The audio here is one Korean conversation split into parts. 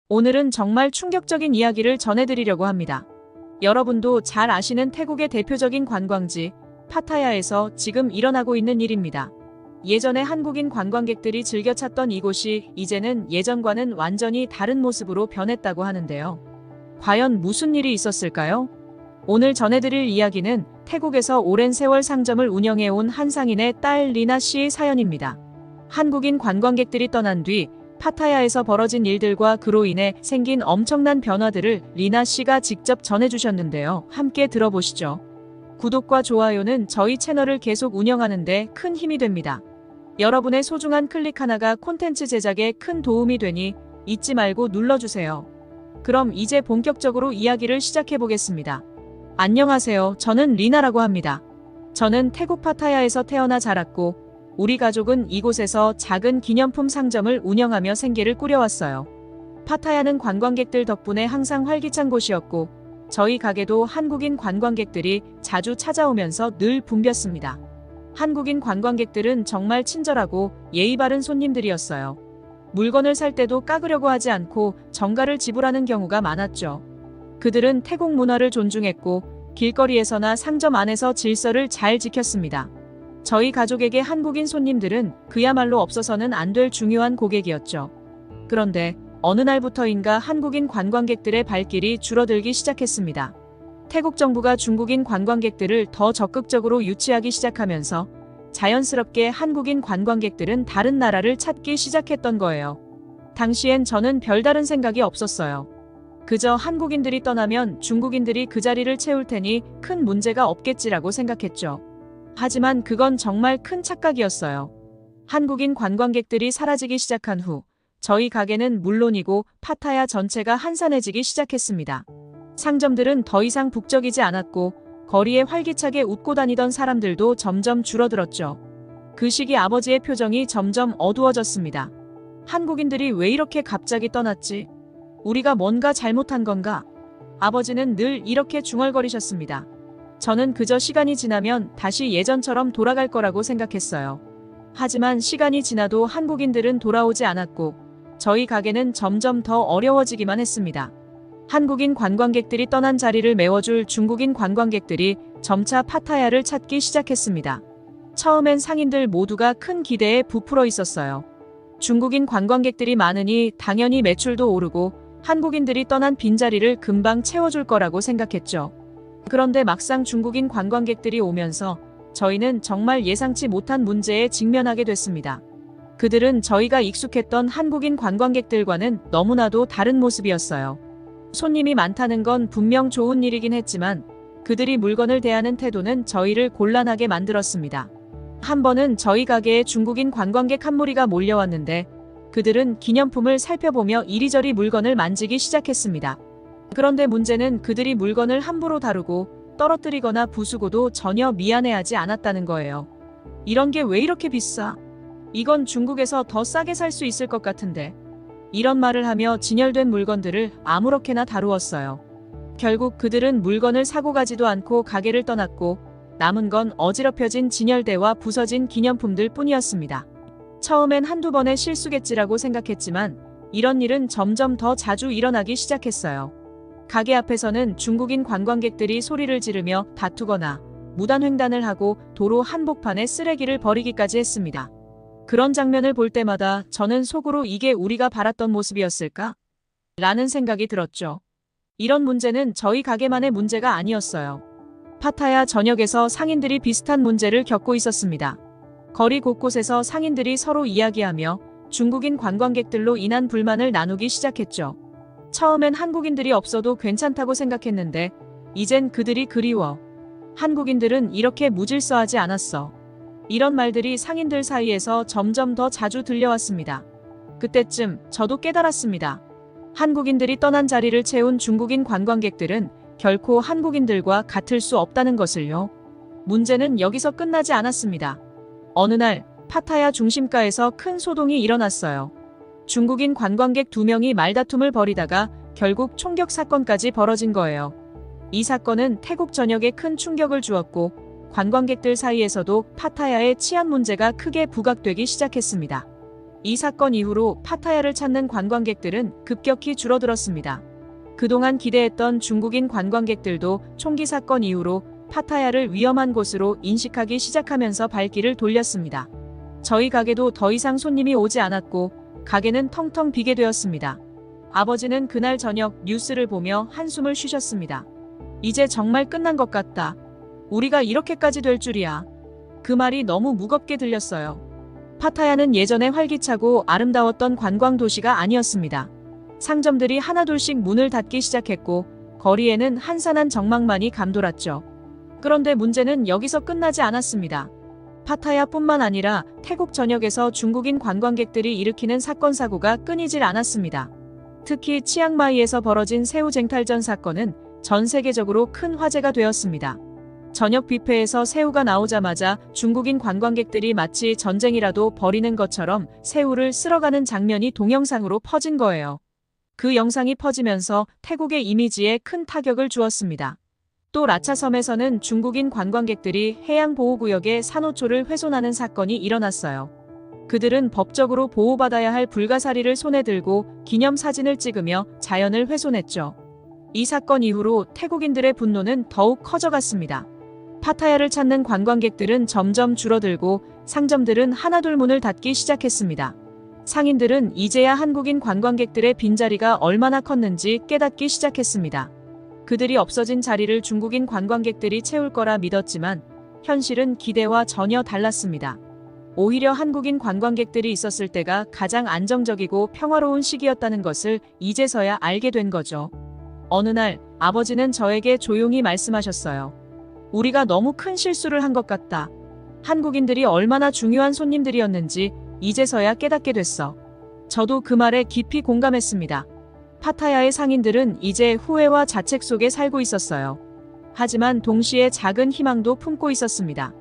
오늘은 정말 충격적인 이야기를 전해드리려고 합니다. 여러분도 잘 아시는 태국의 대표적인 관광지 파타야에서 지금 일어나고 있는 일입니다. 예전에 한국인 관광객들이 즐겨 찾던 이곳이 이제는 예전과는 완전히 다른 모습으로 변했다고 하는데요. 과연 무슨 일이 있었을까요? 오늘 전해드릴 이야기는 태국에서 오랜 세월 상점을 운영해온 한 상인의 딸 리나 씨의 사연입니다. 한국인 관광객들이 떠난 뒤 파타야에서 벌어진 일들과 그로 인해 생긴 엄청난 변화들을 리나 씨가 직접 전해주셨는데요. 함께 들어보시죠. 구독과 좋아요는 저희 채널을 계속 운영하는 데 큰 힘이 됩니다. 여러분의 소중한 클릭 하나가 콘텐츠 제작에 큰 도움이 되니 잊지 말고 눌러주세요. 그럼 이제 본격적으로 이야기를 시작해보겠습니다. 안녕하세요. 저는 리나라고 합니다. 저는 태국 파타야에서 태어나 자랐고 우리 가족은 이곳에서 작은 기념품 상점을 운영하며 생계를 꾸려왔어요. 파타야는 관광객들 덕분에 항상 활기찬 곳이었고 저희 가게도 한국인 관광객들이 자주 찾아오면서 늘 붐볐습니다. 한국인 관광객들은 정말 친절하고 예의 바른 손님들이었어요. 물건을 살 때도 까그려고 하지 않고 정가를 지불하는 경우가 많았죠. 그들은 태국 문화를 존중했고 길거리에서나 상점 안에서 질서를 잘 지켰습니다. 저희 가족에게 한국인 손님들은 그야말로 없어서는 안 될 중요한 고객이었죠. 그런데 어느 날부터인가 한국인 관광객들의 발길이 줄어들기 시작했습니다. 태국 정부가 중국인 관광객들을 더 적극적으로 유치하기 시작하면서 자연스럽게 한국인 관광객들은 다른 나라를 찾기 시작했던 거예요. 당시엔 저는 별다른 생각이 없었어요. 그저 한국인들이 떠나면 중국인들이 그 자리를 채울 테니 큰 문제가 없겠지라고 생각했죠. 하지만 그건 정말 큰 착각이었어요. 한국인 관광객들이 사라지기 시작한 후 저희 가게는 물론이고 파타야 전체가 한산해지기 시작했습니다. 상점들은 더 이상 북적이지 않았고 거리에 활기차게 웃고 다니던 사람들도 점점 줄어들었죠. 그 시기 아버지의 표정이 점점 어두워졌습니다. 한국인들이 왜 이렇게 갑자기 떠났지? 우리가 뭔가 잘못한 건가? 아버지는 늘 이렇게 중얼거리셨습니다. 저는 그저 시간이 지나면 다시 예전처럼 돌아갈 거라고 생각했어요. 하지만 시간이 지나도 한국인들은 돌아오지 않았고 저희 가게는 점점 더 어려워지기만 했습니다. 한국인 관광객들이 떠난 자리를 메워줄 중국인 관광객들이 점차 파타야를 찾기 시작했습니다. 처음엔 상인들 모두가 큰 기대에 부풀어 있었어요. 중국인 관광객들이 많으니 당연히 매출도 오르고 한국인들이 떠난 빈자리를 금방 채워줄 거라고 생각했죠. 그런데 막상 중국인 관광객들이 오면서 저희는 정말 예상치 못한 문제에 직면하게 됐습니다. 그들은 저희가 익숙했던 한국인 관광객들과는 너무나도 다른 모습이었어요. 손님이 많다는 건 분명 좋은 일이긴 했지만 그들이 물건을 대하는 태도는 저희를 곤란하게 만들었습니다. 한 번은 저희 가게에 중국인 관광객 한 무리가 몰려왔는데 그들은 기념품을 살펴보며 이리저리 물건을 만지기 시작했습니다. 그런데 문제는 그들이 물건을 함부로 다루고 떨어뜨리거나 부수고도 전혀 미안해하지 않았다는 거예요. 이런 게 왜 이렇게 비싸? 이건 중국에서 더 싸게 살 수 있을 것 같은데. 이런 말을 하며 진열된 물건들을 아무렇게나 다루었어요. 결국 그들은 물건을 사고 가지도 않고 가게를 떠났고 남은 건 어지럽혀진 진열대와 부서진 기념품들 뿐이었습니다. 처음엔 한두 번의 실수겠지라고 생각했지만 이런 일은 점점 더 자주 일어나기 시작했어요. 가게 앞에서는 중국인 관광객들이 소리를 지르며 다투거나 무단횡단을 하고 도로 한복판에 쓰레기를 버리기까지 했습니다. 그런 장면을 볼 때마다 저는 속으로 이게 우리가 바랐던 모습이었을까? 라는 생각이 들었죠. 이런 문제는 저희 가게만의 문제가 아니었어요. 파타야 전역에서 상인들이 비슷한 문제를 겪고 있었습니다. 거리 곳곳에서 상인들이 서로 이야기하며 중국인 관광객들로 인한 불만을 나누기 시작했죠. 처음엔 한국인들이 없어도 괜찮다고 생각했는데 이젠 그들이 그리워. 한국인들은 이렇게 무질서하지 않았어. 이런 말들이 상인들 사이에서 점점 더 자주 들려왔습니다. 그때쯤 저도 깨달았습니다. 한국인들이 떠난 자리를 채운 중국인 관광객들은 결코 한국인들과 같을 수 없다는 것을요. 문제는 여기서 끝나지 않았습니다. 어느 날 파타야 중심가에서 큰 소동이 일어났어요. 중국인 관광객 2명이 말다툼을 벌이다가 결국 총격 사건까지 벌어진 거예요. 이 사건은 태국 전역에 큰 충격을 주었고 관광객들 사이에서도 파타야의 치안 문제가 크게 부각되기 시작했습니다. 이 사건 이후로 파타야를 찾는 관광객들은 급격히 줄어들었습니다. 그동안 기대했던 중국인 관광객들도 총기 사건 이후로 파타야를 위험한 곳으로 인식하기 시작하면서 발길을 돌렸습니다. 저희 가게도 더 이상 손님이 오지 않았고 가게는 텅텅 비게 되었습니다. 아버지는 그날 저녁 뉴스를 보며 한숨을 쉬셨습니다. 이제 정말 끝난 것 같다. 우리가 이렇게까지 될 줄이야. 그 말이 너무 무겁게 들렸어요. 파타야는 예전에 활기차고 아름다웠던 관광 도시가 아니었습니다. 상점들이 하나둘씩 문을 닫기 시작했고 거리에는 한산한 적막만이 감돌았죠. 그런데 문제는 여기서 끝나지 않았습니다. 파타야뿐만 아니라 태국 전역에서 중국인 관광객들이 일으키는 사건 사고가 끊이질 않았습니다. 특히 치앙마이에서 벌어진 새우 쟁탈전 사건은 전 세계적으로 큰 화제가 되었습니다. 저녁 뷔페에서 새우가 나오자마자 중국인 관광객들이 마치 전쟁이라도 벌이는 것처럼 새우를 쓸어가는 장면이 동영상으로 퍼진 거예요. 그 영상이 퍼지면서 태국의 이미지에 큰 타격을 주었습니다. 또 라차섬에서는 중국인 관광객들이 해양보호구역의 산호초를 훼손하는 사건이 일어났어요. 그들은 법적으로 보호받아야 할 불가사리를 손에 들고 기념사진을 찍으며 자연을 훼손했죠. 이 사건 이후로 태국인들의 분노는 더욱 커져갔습니다. 파타야를 찾는 관광객들은 점점 줄어들고 상점들은 하나둘 문을 닫기 시작했습니다. 상인들은 이제야 한국인 관광객들의 빈자리가 얼마나 컸는지 깨닫기 시작했습니다. 그들이 없어진 자리를 중국인 관광객들이 채울 거라 믿었지만 현실은 기대와 전혀 달랐습니다. 오히려 한국인 관광객들이 있었을 때가 가장 안정적이고 평화로운 시기였다는 것을 이제서야 알게 된 거죠. 어느 날 아버지는 저에게 조용히 말씀하셨어요. 우리가 너무 큰 실수를 한 것 같다. 한국인들이 얼마나 중요한 손님들이었는지 이제서야 깨닫게 됐어. 저도 그 말에 깊이 공감했습니다. 파타야의 상인들은 이제 후회와 자책 속에 살고 있었어요. 하지만 동시에 작은 희망도 품고 있었습니다.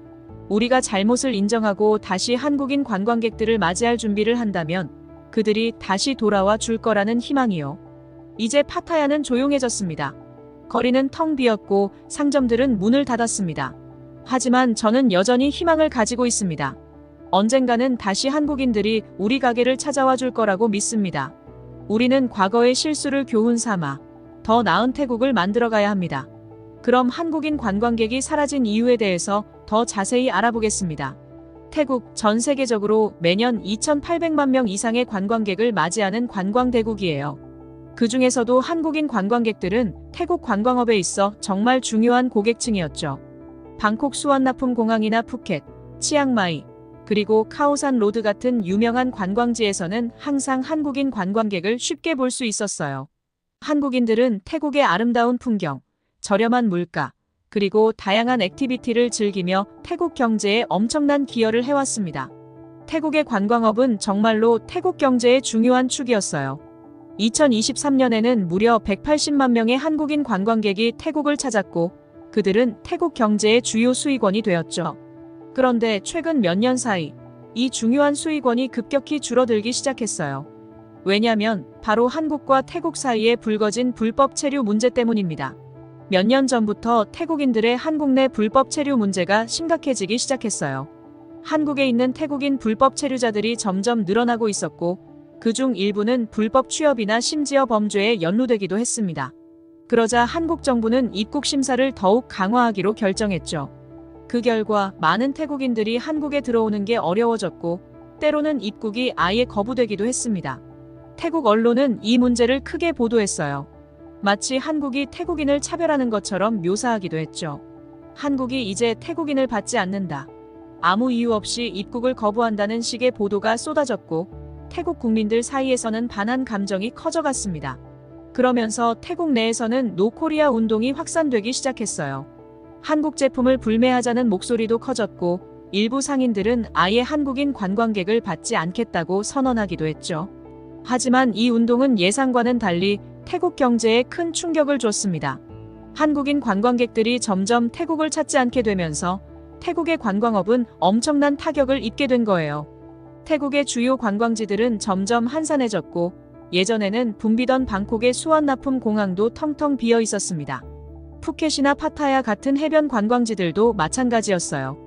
우리가 잘못을 인정하고 다시 한국인 관광객들을 맞이할 준비를 한다면 그들이 다시 돌아와 줄 거라는 희망이요. 이제 파타야는 조용해졌습니다. 거리는 텅 비었고 상점들은 문을 닫았습니다. 하지만 저는 여전히 희망을 가지고 있습니다. 언젠가는 다시 한국인들이 우리 가게를 찾아와 줄 거라고 믿습니다. 우리는 과거의 실수를 교훈 삼아 더 나은 태국을 만들어가야 합니다. 그럼 한국인 관광객이 사라진 이유에 대해서 더 자세히 알아보겠습니다. 태국 전 세계적으로 매년 2,800만 명 이상의 관광객을 맞이하는 관광대국이에요. 그 중에서도 한국인 관광객들은 태국 관광업에 있어 정말 중요한 고객층이었죠. 방콕 수완나품 공항이나 푸켓, 치앙마이, 그리고 카오산 로드 같은 유명한 관광지에서는 항상 한국인 관광객을 쉽게 볼 수 있었어요. 한국인들은 태국의 아름다운 풍경, 저렴한 물가, 그리고 다양한 액티비티를 즐기며 태국 경제에 엄청난 기여를 해왔습니다. 태국의 관광업은 정말로 태국 경제의 중요한 축이었어요. 2023년에는 무려 180만 명의 한국인 관광객이 태국을 찾았고 그들은 태국 경제의 주요 수익원이 되었죠. 그런데 최근 몇 년 사이 이 중요한 수익원이 급격히 줄어들기 시작했어요. 왜냐면 바로 한국과 태국 사이에 불거진 불법 체류 문제 때문입니다. 몇 년 전부터 태국인들의 한국 내 불법 체류 문제가 심각해지기 시작했어요. 한국에 있는 태국인 불법 체류자들이 점점 늘어나고 있었고 그중 일부는 불법 취업이나 심지어 범죄에 연루되기도 했습니다. 그러자 한국 정부는 입국 심사를 더욱 강화하기로 결정했죠. 그 결과 많은 태국인들이 한국에 들어오는 게 어려워졌고 때로는 입국이 아예 거부되기도 했습니다. 태국 언론은 이 문제를 크게 보도했어요. 마치 한국이 태국인을 차별하는 것처럼 묘사하기도 했죠. 한국이 이제 태국인을 받지 않는다. 아무 이유 없이 입국을 거부한다는 식의 보도가 쏟아졌고 태국 국민들 사이에서는 반한 감정이 커져갔습니다. 그러면서 태국 내에서는 노코리아 운동이 확산되기 시작했어요. 한국 제품을 불매하자는 목소리도 커졌고 일부 상인들은 아예 한국인 관광객을 받지 않겠다고 선언하기도 했죠. 하지만 이 운동은 예상과는 달리 태국 경제에 큰 충격을 줬습니다. 한국인 관광객들이 점점 태국을 찾지 않게 되면서 태국의 관광업은 엄청난 타격을 입게 된 거예요. 태국의 주요 관광지들은 점점 한산해졌고 예전에는 붐비던 방콕의 수완나품 공항도 텅텅 비어 있었습니다. 푸켓이나 파타야 같은 해변 관광지들도 마찬가지였어요.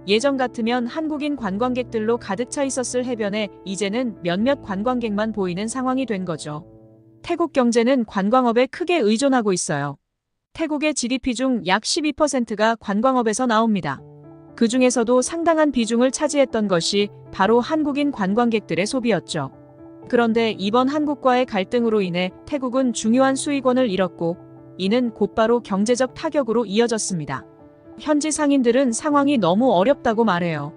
예전 같으면 한국인 관광객들로 가득 차 있었을 해변에 이제는 몇몇 관광객만 보이는 상황이 된 거죠. 태국 경제는 관광업에 크게 의존하고 있어요. 태국의 GDP 중 약 12%가 관광업에서 나옵니다. 그 중에서도 상당한 비중을 차지했던 것이 바로 한국인 관광객들의 소비였죠. 그런데 이번 한국과의 갈등으로 인해 태국은 중요한 수익원을 잃었고, 이는 곧바로 경제적 타격으로 이어졌습니다. 현지 상인들은 상황이 너무 어렵다고 말해요.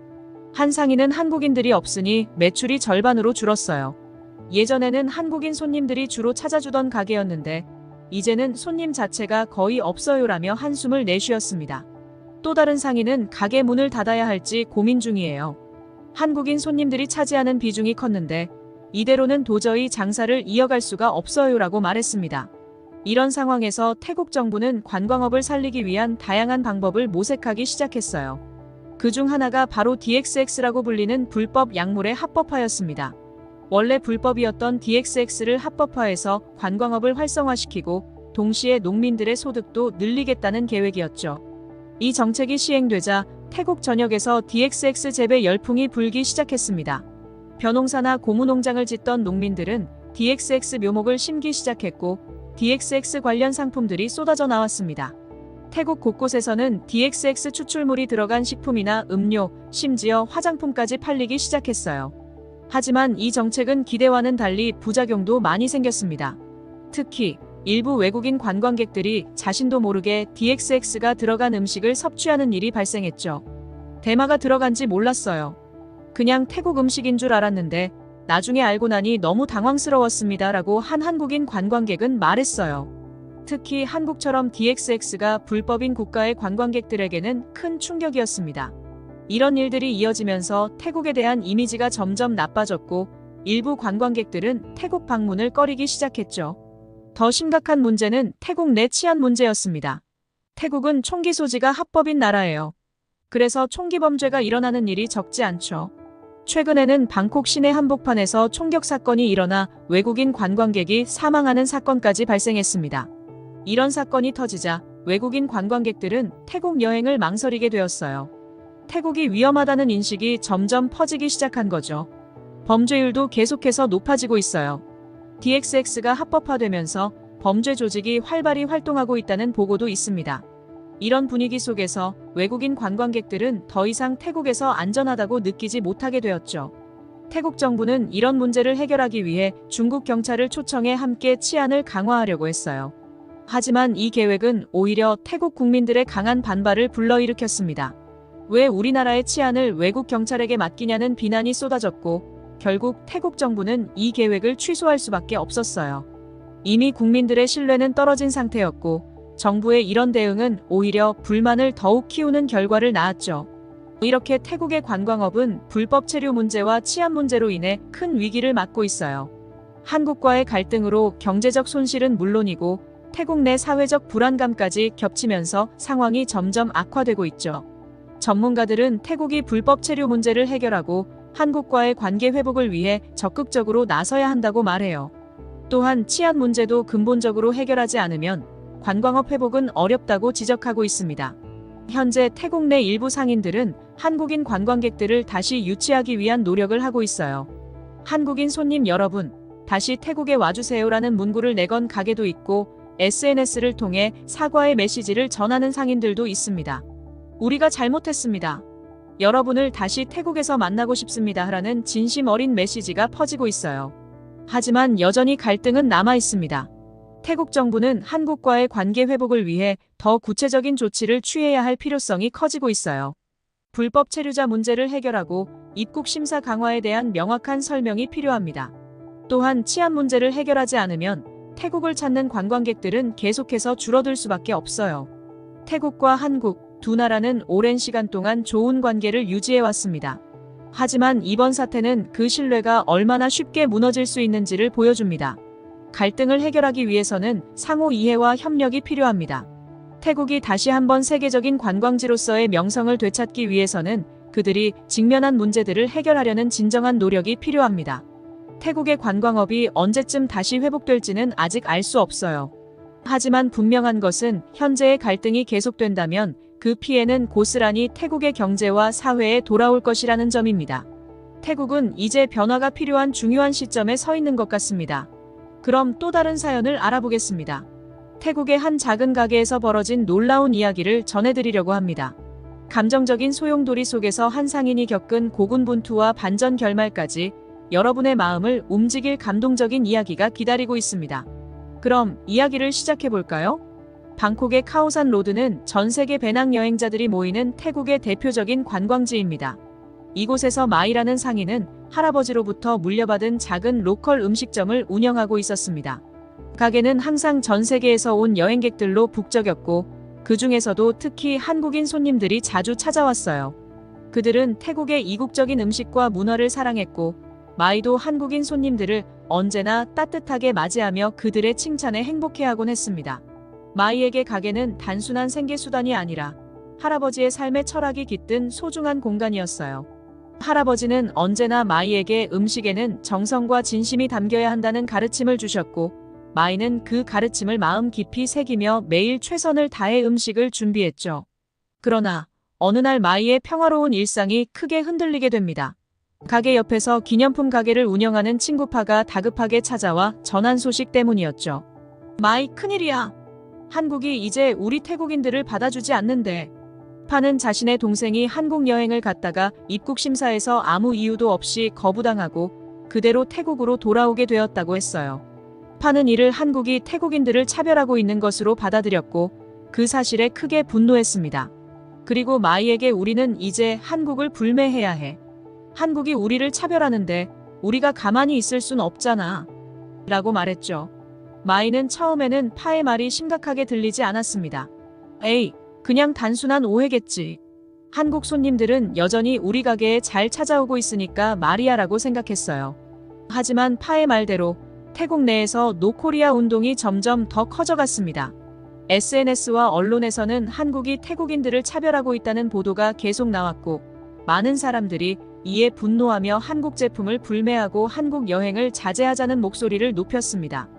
한 상인은 한국인들이 없으니 매출이 절반으로 줄었어요. 예전에는 한국인 손님들이 주로 찾아주던 가게였는데 이제는 손님 자체가 거의 없어요라며 한숨을 내쉬었습니다. 또 다른 상인은 가게 문을 닫아야 할지 고민 중이에요. 한국인 손님들이 차지하는 비중이 컸는데 이대로는 도저히 장사를 이어갈 수가 없어요라고 말했습니다. 이런 상황에서 태국 정부는 관광업을 살리기 위한 다양한 방법을 모색하기 시작했어요. 그중 하나가 바로 DXX라고 불리는 불법 약물의 합법화였습니다. 원래 불법이었던 DXX를 합법화해서 관광업을 활성화시키고 동시에 농민들의 소득도 늘리겠다는 계획이었죠. 이 정책이 시행되자 태국 전역에서 DXX 재배 열풍이 불기 시작했습니다. 벼농사나 고무농장을 짓던 농민들은 DXX 묘목을 심기 시작했고 DXX 관련 상품들이 쏟아져 나왔습니다. 태국 곳곳에서는 DXX 추출물이 들어간 식품이나 음료, 심지어 화장품까지 팔리기 시작했어요. 하지만 이 정책은 기대와는 달리 부작용도 많이 생겼습니다. 특히 일부 외국인 관광객들이 자신도 모르게 DXX가 들어간 음식을 섭취하는 일이 발생했죠. 대마가 들어간지 몰랐어요. 그냥 태국 음식인 줄 알았는데 나중에 알고 나니 너무 당황스러웠습니다 라고 한 한국인 관광객은 말했어요. 특히 한국처럼 DXX가 불법인 국가의 관광객들에게는 큰 충격이었습니다. 이런 일들이 이어지면서 태국에 대한 이미지가 점점 나빠졌고 일부 관광객들은 태국 방문을 꺼리기 시작했죠. 더 심각한 문제는 태국 내 치안 문제였습니다. 태국은 총기 소지가 합법인 나라예요. 그래서 총기 범죄가 일어나는 일이 적지 않죠. 최근에는 방콕 시내 한복판에서 총격 사건이 일어나 외국인 관광객이 사망하는 사건까지 발생했습니다. 이런 사건이 터지자 외국인 관광객들은 태국 여행을 망설이게 되었어요. 태국이 위험하다는 인식이 점점 퍼지기 시작한 거죠. 범죄율도 계속해서 높아지고 있어요. DXX가 합법화되면서 범죄 조직이 활발히 활동하고 있다는 보고도 있습니다. 이런 분위기 속에서 외국인 관광객들은 더 이상 태국에서 안전하다고 느끼지 못하게 되었죠. 태국 정부는 이런 문제를 해결하기 위해 중국 경찰을 초청해 함께 치안을 강화하려고 했어요. 하지만 이 계획은 오히려 태국 국민들의 강한 반발을 불러일으켰습니다. 왜 우리나라의 치안을 외국 경찰에게 맡기냐는 비난이 쏟아졌고 결국 태국 정부는 이 계획을 취소할 수밖에 없었어요. 이미 국민들의 신뢰는 떨어진 상태였고 정부의 이런 대응은 오히려 불만을 더욱 키우는 결과를 낳았죠. 이렇게 태국의 관광업은 불법 체류 문제와 치안 문제로 인해 큰 위기를 맞고 있어요. 한국과의 갈등으로 경제적 손실은 물론이고 태국 내 사회적 불안감까지 겹치면서 상황이 점점 악화되고 있죠. 전문가들은 태국이 불법 체류 문제를 해결하고 한국과의 관계 회복을 위해 적극적으로 나서야 한다고 말해요. 또한 치안 문제도 근본적으로 해결하지 않으면 관광업 회복은 어렵다고 지적하고 있습니다. 현재 태국 내 일부 상인들은 한국인 관광객들을 다시 유치하기 위한 노력을 하고 있어요. 한국인 손님 여러분, 다시 태국에 와주세요라는 문구를 내건 가게도 있고 SNS를 통해 사과의 메시지를 전하는 상인들도 있습니다. 우리가 잘못했습니다. 여러분을 다시 태국에서 만나고 싶습니다. 라는 진심 어린 메시지가 퍼지고 있어요. 하지만 여전히 갈등은 남아 있습니다. 태국 정부는 한국과의 관계 회복을 위해 더 구체적인 조치를 취해야 할 필요성이 커지고 있어요. 불법 체류자 문제를 해결하고 입국 심사 강화에 대한 명확한 설명이 필요합니다. 또한 치안 문제를 해결하지 않으면 태국을 찾는 관광객들은 계속해서 줄어들 수밖에 없어요. 태국과 한국 두 나라는 오랜 시간 동안 좋은 관계를 유지해왔습니다. 하지만 이번 사태는 그 신뢰가 얼마나 쉽게 무너질 수 있는지를 보여줍니다. 갈등을 해결하기 위해서는 상호 이해와 협력이 필요합니다. 태국이 다시 한번 세계적인 관광지로서의 명성을 되찾기 위해서는 그들이 직면한 문제들을 해결하려는 진정한 노력이 필요합니다. 태국의 관광업이 언제쯤 다시 회복될지는 아직 알 수 없어요. 하지만 분명한 것은 현재의 갈등이 계속된다면 그 피해는 고스란히 태국의 경제와 사회에 돌아올 것이라는 점입니다. 태국은 이제 변화가 필요한 중요한 시점에 서 있는 것 같습니다. 그럼 또 다른 사연을 알아보겠습니다. 태국의 한 작은 가게에서 벌어진 놀라운 이야기를 전해드리려고 합니다. 감정적인 소용돌이 속에서 한 상인이 겪은 고군분투와 반전 결말까지 여러분의 마음을 움직일 감동적인 이야기가 기다리고 있습니다. 그럼 이야기를 시작해볼까요? 방콕의 카오산 로드는 전 세계 배낭 여행자들이 모이는 태국의 대표적인 관광지입니다. 이곳에서 마이라는 상인은 할아버지로부터 물려받은 작은 로컬 음식점을 운영하고 있었습니다. 가게는 항상 전 세계에서 온 여행객들로 북적였고 그 중에서도 특히 한국인 손님들이 자주 찾아왔어요. 그들은 태국의 이국적인 음식과 문화를 사랑했고 마이도 한국인 손님들을 언제나 따뜻하게 맞이하며 그들의 칭찬에 행복해하곤 했습니다. 마이에게 가게는 단순한 생계수단이 아니라 할아버지의 삶의 철학이 깃든 소중한 공간이었어요. 할아버지는 언제나 마이에게 음식에는 정성과 진심이 담겨야 한다는 가르침을 주셨고 마이는 그 가르침을 마음 깊이 새기며 매일 최선을 다해 음식을 준비했죠. 그러나 어느 날 마이의 평화로운 일상이 크게 흔들리게 됩니다. 가게 옆에서 기념품 가게를 운영하는 친구파가 다급하게 찾아와 전한 소식 때문이었죠. 마이, 큰일이야. 한국이 이제 우리 태국인들을 받아주지 않는데. 파는 자신의 동생이 한국 여행을 갔다가 입국 심사에서 아무 이유도 없이 거부당하고 그대로 태국으로 돌아오게 되었다고 했어요. 파는 이를 한국이 태국인들을 차별하고 있는 것으로 받아들였고 그 사실에 크게 분노했습니다. 그리고 마이에게 우리는 이제 한국을 불매해야 해. 한국이 우리를 차별하는데 우리가 가만히 있을 순 없잖아. 라고 말했죠. 마이는 처음에는 파의 말이 심각하게 들리지 않았습니다. 에이, 그냥 단순한 오해겠지. 한국 손님들은 여전히 우리 가게에 잘 찾아오고 있으니까 말이야라고 생각했어요. 하지만 파의 말대로 태국 내에서 노코리아 운동이 점점 더 커져갔습니다. SNS와 언론에서는 한국이 태국인들을 차별하고 있다는 보도가 계속 나왔고 많은 사람들이 이에 분노하며 한국 제품을 불매하고 한국 여행을 자제하자는 목소리를 높였습니다.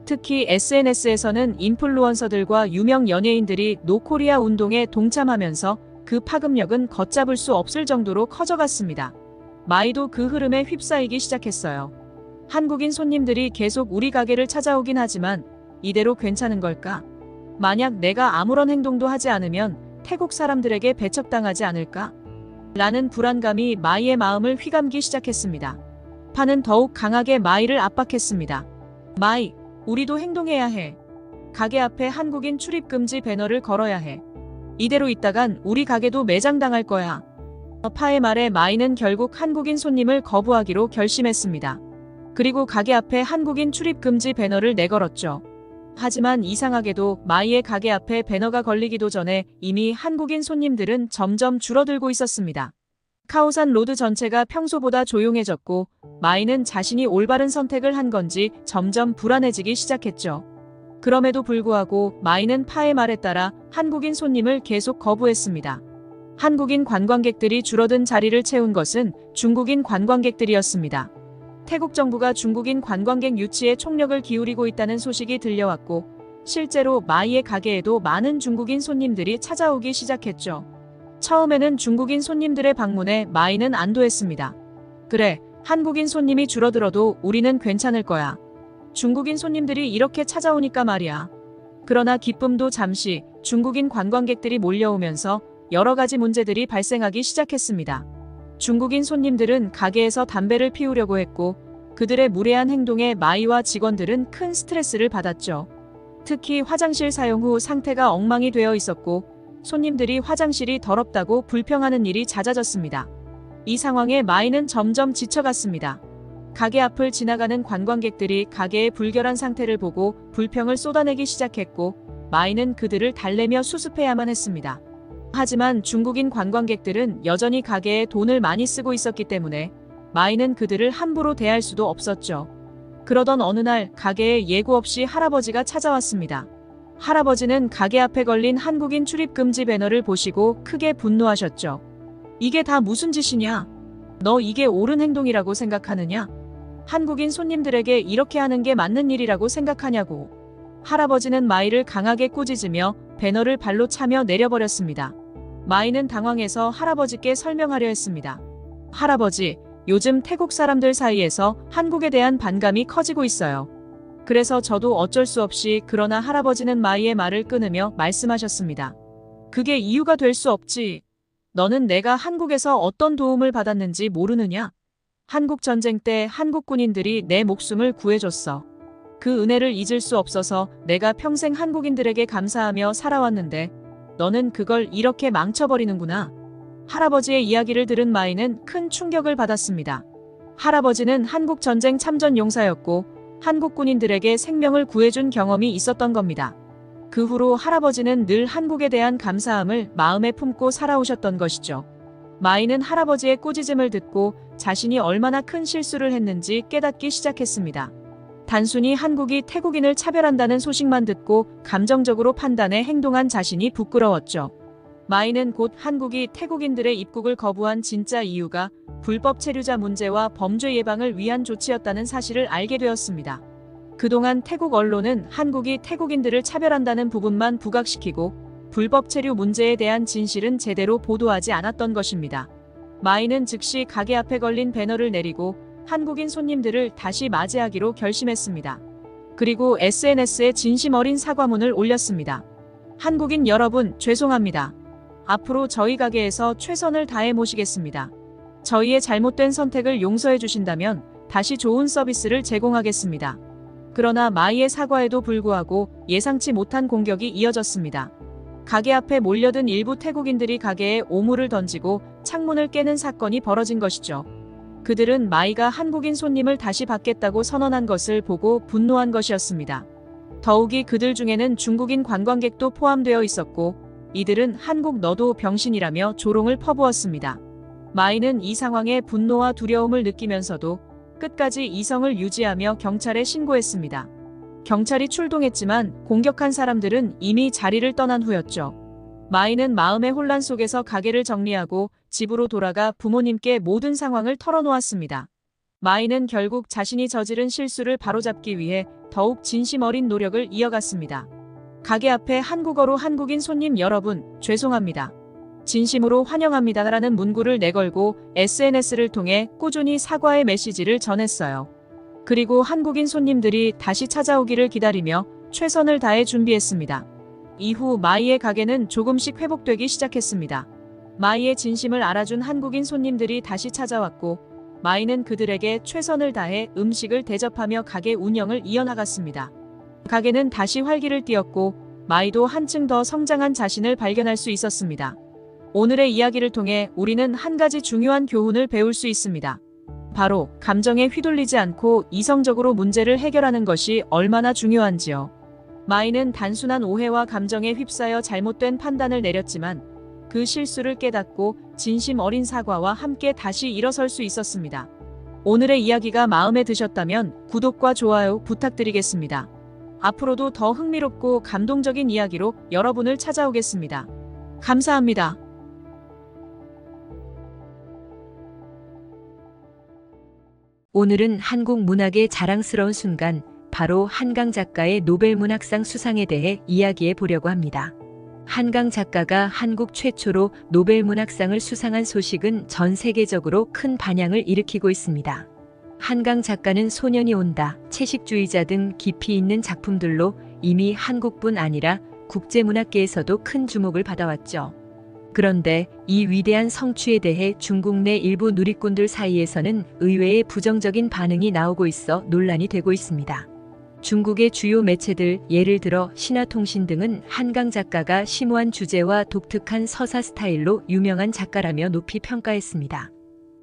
특히 SNS에서는 인플루언서들과 유명 연예인들이 노코리아 운동에 동참하면서 그 파급력은 걷잡을 수 없을 정도로 커져갔습니다. 마이도 그 흐름에 휩싸이기 시작했어요. 한국인 손님들이 계속 우리 가게를 찾아오긴 하지만 이대로 괜찮은 걸까? 만약 내가 아무런 행동도 하지 않으면 태국 사람들에게 배척당하지 않을까? 라는 불안감이 마이의 마음을 휘감기 시작했습니다. 파는 더욱 강하게 마이를 압박했습니다. 마이, 우리도 행동해야 해. 가게 앞에 한국인 출입금지 배너를 걸어야 해. 이대로 있다간 우리 가게도 매장당할 거야. 파의 말에 마이는 결국 한국인 손님을 거부하기로 결심했습니다. 그리고 가게 앞에 한국인 출입금지 배너를 내걸었죠. 하지만 이상하게도 마이의 가게 앞에 배너가 걸리기도 전에 이미 한국인 손님들은 점점 줄어들고 있었습니다. 카오산 로드 전체가 평소보다 조용해졌고 마이는 자신이 올바른 선택을 한 건지 점점 불안해지기 시작했죠. 그럼에도 불구하고 마이는 파의 말에 따라 한국인 손님을 계속 거부했습니다. 한국인 관광객들이 줄어든 자리를 채운 것은 중국인 관광객들이었습니다. 태국 정부가 중국인 관광객 유치에 총력을 기울이고 있다는 소식이 들려왔고 실제로 마이의 가게에도 많은 중국인 손님들이 찾아오기 시작했죠. 처음에는 중국인 손님들의 방문에 마이는 안도했습니다. 그래, 한국인 손님이 줄어들어도 우리는 괜찮을 거야. 중국인 손님들이 이렇게 찾아오니까 말이야. 그러나 기쁨도 잠시 중국인 관광객들이 몰려오면서 여러 가지 문제들이 발생하기 시작했습니다. 중국인 손님들은 가게에서 담배를 피우려고 했고 그들의 무례한 행동에 마이와 직원들은 큰 스트레스를 받았죠. 특히 화장실 사용 후 상태가 엉망이 되어 있었고 손님들이 화장실이 더럽다고 불평하는 일이 잦아졌습니다. 이 상황에 마이는 점점 지쳐갔습니다. 가게 앞을 지나가는 관광객들이 가게의 불결한 상태를 보고 불평을 쏟아내기 시작했고 마이는 그들을 달래며 수습해야만 했습니다. 하지만 중국인 관광객들은 여전히 가게에 돈을 많이 쓰고 있었기 때문에 마이는 그들을 함부로 대할 수도 없었죠. 그러던 어느 날 가게에 예고 없이 할아버지가 찾아왔습니다. 할아버지는 가게 앞에 걸린 한국인 출입금지 배너를 보시고 크게 분노하셨죠. 이게 다 무슨 짓이냐? 너 이게 옳은 행동이라고 생각하느냐? 한국인 손님들에게 이렇게 하는 게 맞는 일이라고 생각하냐고. 할아버지는 마이를 강하게 꾸짖으며 배너를 발로 차며 내려버렸습니다. 마이는 당황해서 할아버지께 설명하려 했습니다. 할아버지, 요즘 태국 사람들 사이에서 한국에 대한 반감이 커지고 있어요. 그래서 저도 어쩔 수 없이 그러나 할아버지는 마이의 말을 끊으며 말씀하셨습니다. 그게 이유가 될 수 없지. 너는 내가 한국에서 어떤 도움을 받았는지 모르느냐? 한국 전쟁 때 한국 군인들이 내 목숨을 구해줬어. 그 은혜를 잊을 수 없어서 내가 평생 한국인들에게 감사하며 살아왔는데 너는 그걸 이렇게 망쳐버리는구나. 할아버지의 이야기를 들은 마이는 큰 충격을 받았습니다. 할아버지는 한국 전쟁 참전 용사였고 한국 군인들에게 생명을 구해준 경험이 있었던 겁니다. 그 후로 할아버지는 늘 한국에 대한 감사함을 마음에 품고 살아오셨던 것이죠. 마이는 할아버지의 꾸짖음을 듣고 자신이 얼마나 큰 실수를 했는지 깨닫기 시작했습니다. 단순히 한국이 태국인을 차별한다는 소식만 듣고 감정적으로 판단해 행동한 자신이 부끄러웠죠. 마이는 곧 한국이 태국인들의 입국을 거부한 진짜 이유가 불법 체류자 문제와 범죄 예방을 위한 조치였다는 사실을 알게 되었습니다. 그동안 태국 언론은 한국이 태국인들을 차별한다는 부분만 부각시키고 불법 체류 문제에 대한 진실은 제대로 보도하지 않았던 것입니다. 마이는 즉시 가게 앞에 걸린 배너를 내리고 한국인 손님들을 다시 맞이하기로 결심했습니다. 그리고 SNS에 진심 어린 사과문을 올렸습니다. 한국인 여러분, 죄송합니다. 앞으로 저희 가게에서 최선을 다해 모시겠습니다. 저희의 잘못된 선택을 용서해 주신다면 다시 좋은 서비스를 제공하겠습니다. 그러나 마이의 사과에도 불구하고 예상치 못한 공격이 이어졌습니다. 가게 앞에 몰려든 일부 태국인들이 가게에 오물을 던지고 창문을 깨는 사건이 벌어진 것이죠. 그들은 마이가 한국인 손님을 다시 받겠다고 선언한 것을 보고 분노한 것이었습니다. 더욱이 그들 중에는 중국인 관광객도 포함되어 있었고 이들은 한국 너도 병신이라며 조롱을 퍼부었습니다. 마이는 이 상황에 분노와 두려움을 느끼면서도 끝까지 이성을 유지하며 경찰에 신고했습니다. 경찰이 출동했지만 공격한 사람들은 이미 자리를 떠난 후였죠. 마이는 마음의 혼란 속에서 가게를 정리하고 집으로 돌아가 부모님께 모든 상황을 털어놓았습니다. 마이는 결국 자신이 저지른 실수를 바로잡기 위해 더욱 진심 어린 노력을 이어갔습니다. 가게 앞에 한국어로 한국인 손님 여러분, 죄송합니다. 진심으로 환영합니다라는 문구를 내걸고 SNS를 통해 꾸준히 사과의 메시지를 전했어요. 그리고 한국인 손님들이 다시 찾아오기를 기다리며 최선을 다해 준비했습니다. 이후 마이의 가게는 조금씩 회복되기 시작했습니다. 마이의 진심을 알아준 한국인 손님들이 다시 찾아왔고 마이는 그들에게 최선을 다해 음식을 대접하며 가게 운영을 이어나갔습니다. 가게는 다시 활기를 띠었고 마이도 한층 더 성장한 자신을 발견할 수 있었습니다. 오늘의 이야기를 통해 우리는 한 가지 중요한 교훈을 배울 수 있습니다. 바로 감정에 휘둘리지 않고 이성적으로 문제를 해결하는 것이 얼마나 중요한지요. 마이는 단순한 오해와 감정에 휩싸여 잘못된 판단을 내렸지만 그 실수를 깨닫고 진심 어린 사과와 함께 다시 일어설 수 있었습니다. 오늘의 이야기가 마음에 드셨다면 구독과 좋아요 부탁드리겠습니다. 앞으로도 더 흥미롭고 감동적인 이야기로 여러분을 찾아오겠습니다. 감사합니다. 오늘은 한국 문학의 자랑스러운 순간, 바로 한강 작가의 노벨 문학상 수상에 대해 이야기해 보려고 합니다. 한강 작가가 한국 최초로 노벨 문학상을 수상한 소식은 전 세계적으로 큰 반향을 일으키고 있습니다. 한강 작가는 소년이 온다, 채식주의자 등 깊이 있는 작품들로 이미 한국뿐 아니라 국제문학계에서도 큰 주목을 받아왔죠. 그런데 이 위대한 성취에 대해 중국 내 일부 누리꾼들 사이에서는 의외의 부정적인 반응이 나오고 있어 논란이 되고 있습니다. 중국의 주요 매체들, 예를 들어 신화통신 등은 한강 작가가 심오한 주제와 독특한 서사 스타일로 유명한 작가라며 높이 평가했습니다.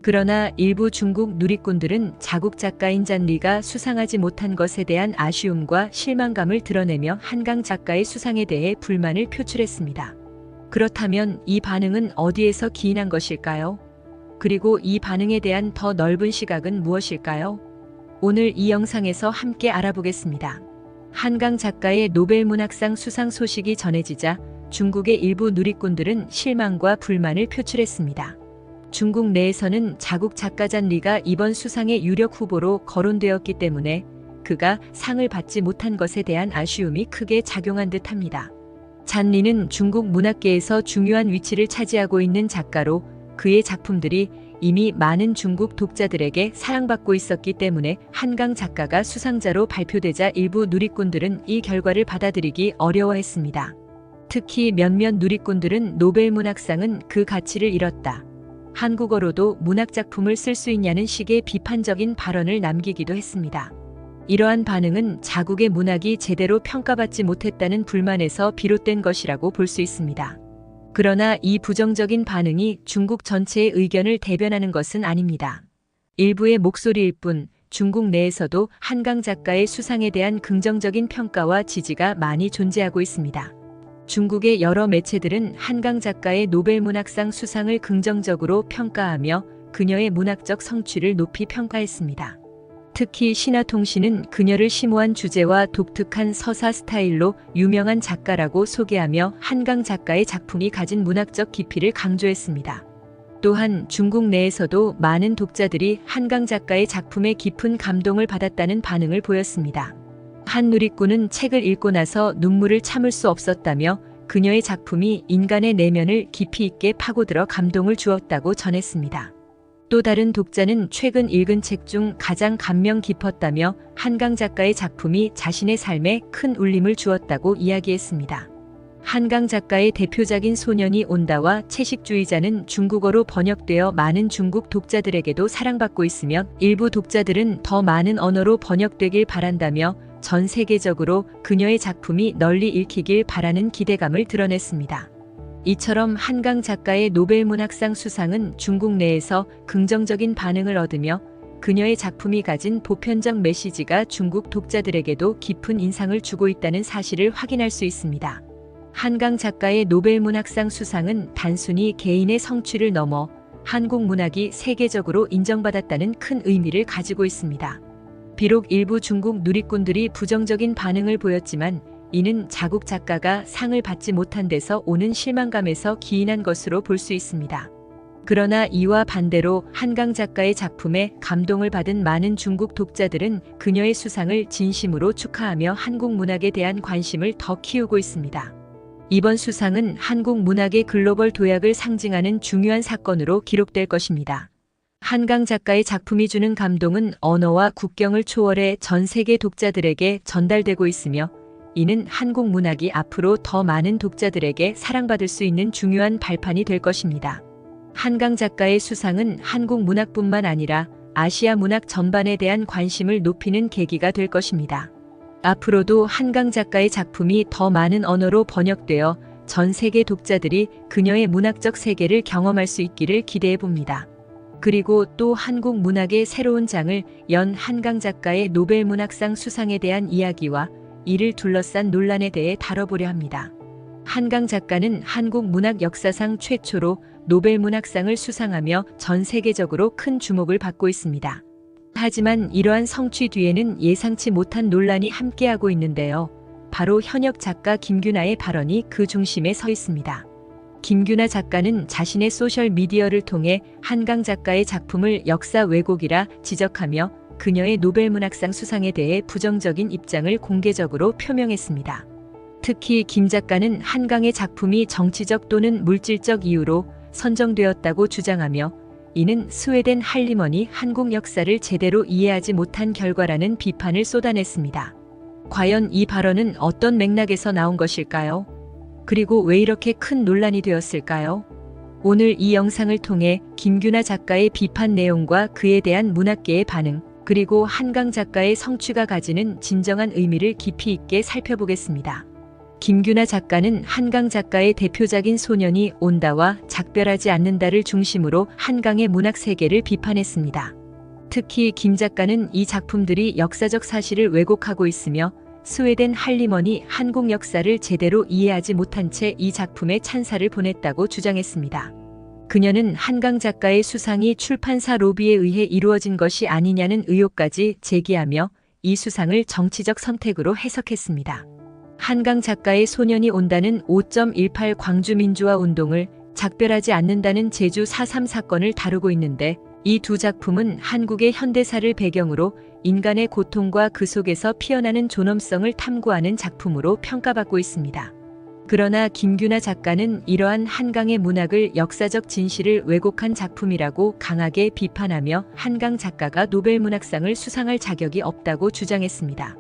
그러나 일부 중국 누리꾼들은 자국 작가인 잔리가 수상하지 못한 것에 대한 아쉬움과 실망감을 드러내며 한강 작가의 수상에 대해 불만을 표출했습니다. 그렇다면 이 반응은 어디에서 기인한 것일까요? 그리고 이 반응에 대한 더 넓은 시각은 무엇일까요? 오늘 이 영상에서 함께 알아보겠습니다. 한강 작가의 노벨 문학상 수상 소식이 전해지자 중국의 일부 누리꾼들은 실망과 불만을 표출했습니다. 중국 내에서는 자국 작가 잔리가 이번 수상의 유력 후보로 거론되었기 때문에 그가 상을 받지 못한 것에 대한 아쉬움이 크게 작용한 듯합니다. 잔리는 중국 문학계에서 중요한 위치를 차지하고 있는 작가로 그의 작품들이 이미 많은 중국 독자들에게 사랑받고 있었기 때문에 한강 작가가 수상자로 발표되자 일부 누리꾼들은 이 결과를 받아들이기 어려워했습니다. 특히 몇몇 누리꾼들은 노벨 문학상은 그 가치를 잃었다. 한국어로도 문학작품을 쓸 수 있냐는 식의 비판적인 발언을 남기기도 했습니다. 이러한 반응은 자국의 문학이 제대로 평가받지 못했다는 불만에서 비롯된 것이라고 볼 수 있습니다. 그러나 이 부정적인 반응이 중국 전체의 의견을 대변하는 것은 아닙니다. 일부의 목소리일 뿐 중국 내에서도 한강 작가의 수상에 대한 긍정적인 평가와 지지가 많이 존재하고 있습니다. 중국의 여러 매체들은 한강 작가의 노벨 문학상 수상을 긍정적으로 평가하며 그녀의 문학적 성취를 높이 평가했습니다. 특히 신화통신은 그녀를 심오한 주제와 독특한 서사 스타일로 유명한 작가라고 소개하며 한강 작가의 작품이 가진 문학적 깊이를 강조했습니다. 또한 중국 내에서도 많은 독자들이 한강 작가의 작품에 깊은 감동을 받았다는 반응을 보였습니다. 한 누리꾼은 책을 읽고 나서 눈물을 참을 수 없었다며 그녀의 작품이 인간의 내면을 깊이 있게 파고들어 감동을 주었다고 전했습니다. 또 다른 독자는 최근 읽은 책 중 가장 감명 깊었다며 한강 작가의 작품이 자신의 삶에 큰 울림을 주었다고 이야기했습니다. 한강 작가의 대표작인 소년이 온다와 채식주의자는 중국어로 번역되어 많은 중국 독자들에게도 사랑받고 있으며 일부 독자들은 더 많은 언어로 번역되길 바란다며 전 세계적으로 그녀의 작품이 널리 읽히길 바라는 기대감을 드러냈습니다. 이처럼 한강 작가의 노벨 문학상 수상은 중국 내에서 긍정적인 반응을 얻으며 그녀의 작품이 가진 보편적 메시지가 중국 독자들에게도 깊은 인상을 주고 있다는 사실을 확인할 수 있습니다. 한강 작가의 노벨 문학상 수상은 단순히 개인의 성취를 넘어 한국 문학이 세계적으로 인정받았다는 큰 의미를 가지고 있습니다. 비록 일부 중국 누리꾼들이 부정적인 반응을 보였지만 이는 자국 작가가 상을 받지 못한 데서 오는 실망감에서 기인한 것으로 볼 수 있습니다. 그러나 이와 반대로 한강 작가의 작품에 감동을 받은 많은 중국 독자들은 그녀의 수상을 진심으로 축하하며 한국 문학에 대한 관심을 더 키우고 있습니다. 이번 수상은 한국 문학의 글로벌 도약을 상징하는 중요한 사건으로 기록될 것입니다. 한강 작가의 작품이 주는 감동은 언어와 국경을 초월해 전 세계 독자들에게 전달되고 있으며 이는 한국 문학이 앞으로 더 많은 독자들에게 사랑받을 수 있는 중요한 발판이 될 것입니다. 한강 작가의 수상은 한국 문학뿐만 아니라 아시아 문학 전반에 대한 관심을 높이는 계기가 될 것입니다. 앞으로도 한강 작가의 작품이 더 많은 언어로 번역되어 전 세계 독자들이 그녀의 문학적 세계를 경험할 수 있기를 기대해 봅니다. 그리고 또 한국 문학의 새로운 장을 연 한강 작가의 노벨 문학상 수상에 대한 이야기와 이를 둘러싼 논란에 대해 다뤄보려 합니다. 한강 작가는 한국 문학 역사상 최초로 노벨 문학상을 수상하며 전 세계적으로 큰 주목을 받고 있습니다. 하지만 이러한 성취 뒤에는 예상치 못한 논란이 함께하고 있는데요. 바로 현역 작가 김규나의 발언이 그 중심에 서 있습니다. 김규나 작가는 자신의 소셜미디어를 통해 한강 작가의 작품을 역사 왜곡이라 지적하며 그녀의 노벨 문학상 수상에 대해 부정적인 입장을 공개적으로 표명했습니다. 특히 김 작가는 한강의 작품이 정치적 또는 물질적 이유로 선정되었다고 주장하며 이는 스웨덴 할리먼이 한국 역사를 제대로 이해하지 못한 결과라는 비판을 쏟아냈습니다. 과연 이 발언은 어떤 맥락에서 나온 것일까요? 그리고 왜 이렇게 큰 논란이 되었을까요? 오늘 이 영상을 통해 김규나 작가의 비판 내용과 그에 대한 문학계의 반응, 그리고 한강 작가의 성취가 가지는 진정한 의미를 깊이 있게 살펴보겠습니다. 김규나 작가는 한강 작가의 대표작인 소년이 온다와 작별하지 않는다를 중심으로 한강의 문학 세계를 비판했습니다. 특히 김 작가는 이 작품들이 역사적 사실을 왜곡하고 있으며 스웨덴 할리먼이 한국 역사를 제대로 이해하지 못한 채 이 작품에 찬사를 보냈다고 주장했습니다. 그녀는 한강 작가의 수상이 출판사 로비에 의해 이루어진 것이 아니냐는 의혹까지 제기하며 이 수상을 정치적 선택으로 해석했습니다. 한강 작가의 소년이 온다는 5.18 광주민주화 운동을 작별하지 않는다는 제주 4.3 사건을 다루고 있는데 이 두 작품은 한국의 현대사를 배경으로 인간의 고통과 그 속에서 피어나는 존엄성을 탐구하는 작품으로 평가받고 있습니다. 그러나 김규나 작가는 이러한 한강의 문학을 역사적 진실을 왜곡한 작품이라고 강하게 비판하며 한강 작가가 노벨문학상을 수상할 자격이 없다고 주장했습니다.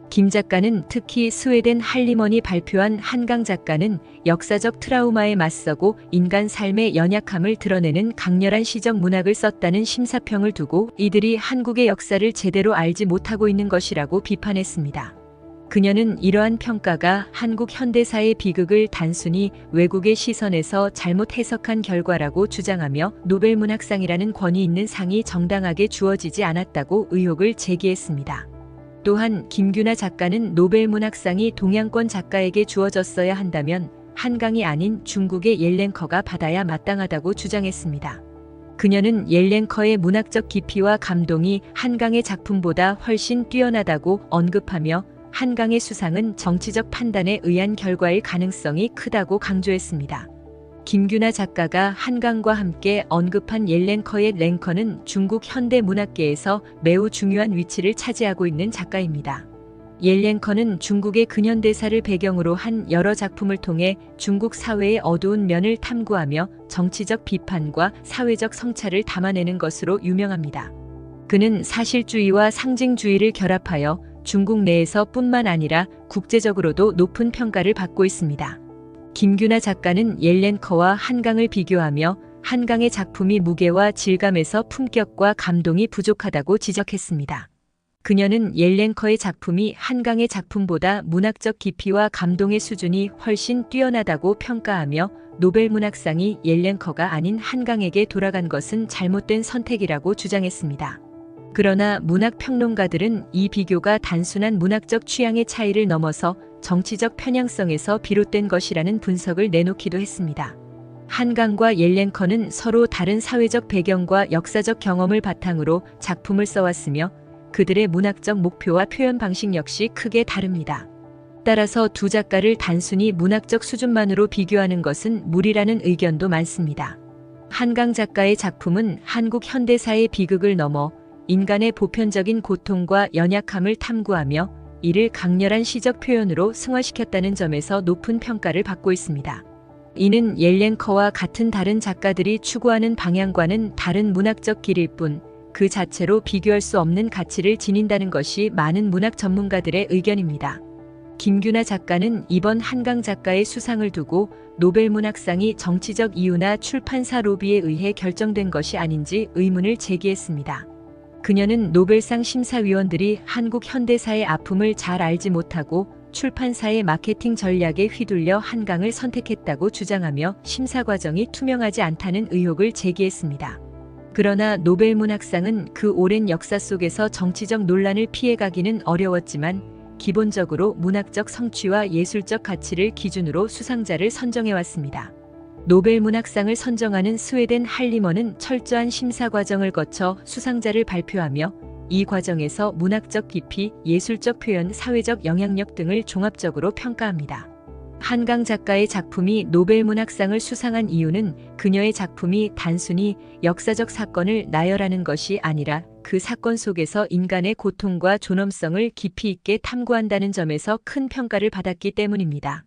김 작가는 특히 스웨덴 할리먼이 발표한 한강 작가는 역사적 트라우마에 맞서고 인간 삶의 연약함을 드러내는 강렬한 시적 문학을 썼다는 심사평을 두고 이들이 한국의 역사를 제대로 알지 못하고 있는 것이라고 비판했습니다. 그녀는 이러한 평가가 한국 현대사의 비극을 단순히 외국의 시선에서 잘못 해석한 결과라고 주장하며 노벨문학상이라는 권위 있는 상이 정당하게 주어지지 않았다고 의혹을 제기했습니다. 또한 김규나 작가는 노벨문학상이 동양권 작가에게 주어졌어야 한다면 한강이 아닌 중국의 옐렌커가 받아야 마땅하다고 주장했습니다. 그녀는 옐렌커의 문학적 깊이와 감동이 한강의 작품보다 훨씬 뛰어나다고 언급하며 한강의 수상은 정치적 판단에 의한 결과일 가능성이 크다고 강조했습니다. 김규나 작가가 한강과 함께 언급한 옐렌커의 랭커는 중국 현대 문학계에서 매우 중요한 위치를 차지하고 있는 작가입니다. 옐렌커는 중국의 근현대사를 배경으로 한 여러 작품을 통해 중국 사회의 어두운 면을 탐구하며 정치적 비판과 사회적 성찰을 담아내는 것으로 유명합니다. 그는 사실주의와 상징주의를 결합하여 중국 내에서 뿐만 아니라 국제적으로도 높은 평가를 받고 있습니다. 김규나 작가는 옐렌커와 한강을 비교하며 한강의 작품이 무게와 질감에서 품격과 감동이 부족하다고 지적했습니다. 그녀는 옐렌커의 작품이 한강의 작품보다 문학적 깊이와 감동의 수준이 훨씬 뛰어나다고 평가하며 노벨문학상이 옐렌커가 아닌 한강에게 돌아간 것은 잘못된 선택이라고 주장했습니다. 그러나 문학평론가들은 이 비교가 단순한 문학적 취향의 차이를 넘어서 정치적 편향성에서 비롯된 것이라는 분석을 내놓기도 했습니다. 한강과 옐렌커는 서로 다른 사회적 배경과 역사적 경험을 바탕으로 작품을 써왔으며 그들의 문학적 목표와 표현 방식 역시 크게 다릅니다. 따라서 두 작가를 단순히 문학적 수준만으로 비교하는 것은 무리라는 의견도 많습니다. 한강 작가의 작품은 한국 현대사의 비극을 넘어 인간의 보편적인 고통과 연약함을 탐구하며 이를 강렬한 시적 표현으로 승화시켰다는 점에서 높은 평가를 받고 있습니다. 이는 옐렌커와 같은 다른 작가들이 추구하는 방향과는 다른 문학적 길일 뿐 그 자체로 비교할 수 없는 가치를 지닌다는 것이 많은 문학 전문가들의 의견입니다. 김규나 작가는 이번 한강 작가의 수상을 두고 노벨문학상이 정치적 이유나 출판사 로비에 의해 결정된 것이 아닌지 의문을 제기했습니다. 그녀는 노벨상 심사위원들이 한국 현대사의 아픔을 잘 알지 못하고 출판사의 마케팅 전략에 휘둘려 한강을 선택했다고 주장하며 심사 과정이 투명하지 않다는 의혹을 제기했습니다. 그러나 노벨문학상은 그 오랜 역사 속에서 정치적 논란을 피해가기는 어려웠지만 기본적으로 문학적 성취와 예술적 가치를 기준으로 수상자를 선정해왔습니다. 노벨문학상을 선정하는 스웨덴 할리먼은 철저한 심사 과정을 거쳐 수상자를 발표하며 이 과정에서 문학적 깊이, 예술적 표현, 사회적 영향력 등을 종합적으로 평가합니다. 한강 작가의 작품이 노벨문학상을 수상한 이유는 그녀의 작품이 단순히 역사적 사건을 나열하는 것이 아니라 그 사건 속에서 인간의 고통과 존엄성을 깊이 있게 탐구한다는 점에서 큰 평가를 받았기 때문입니다.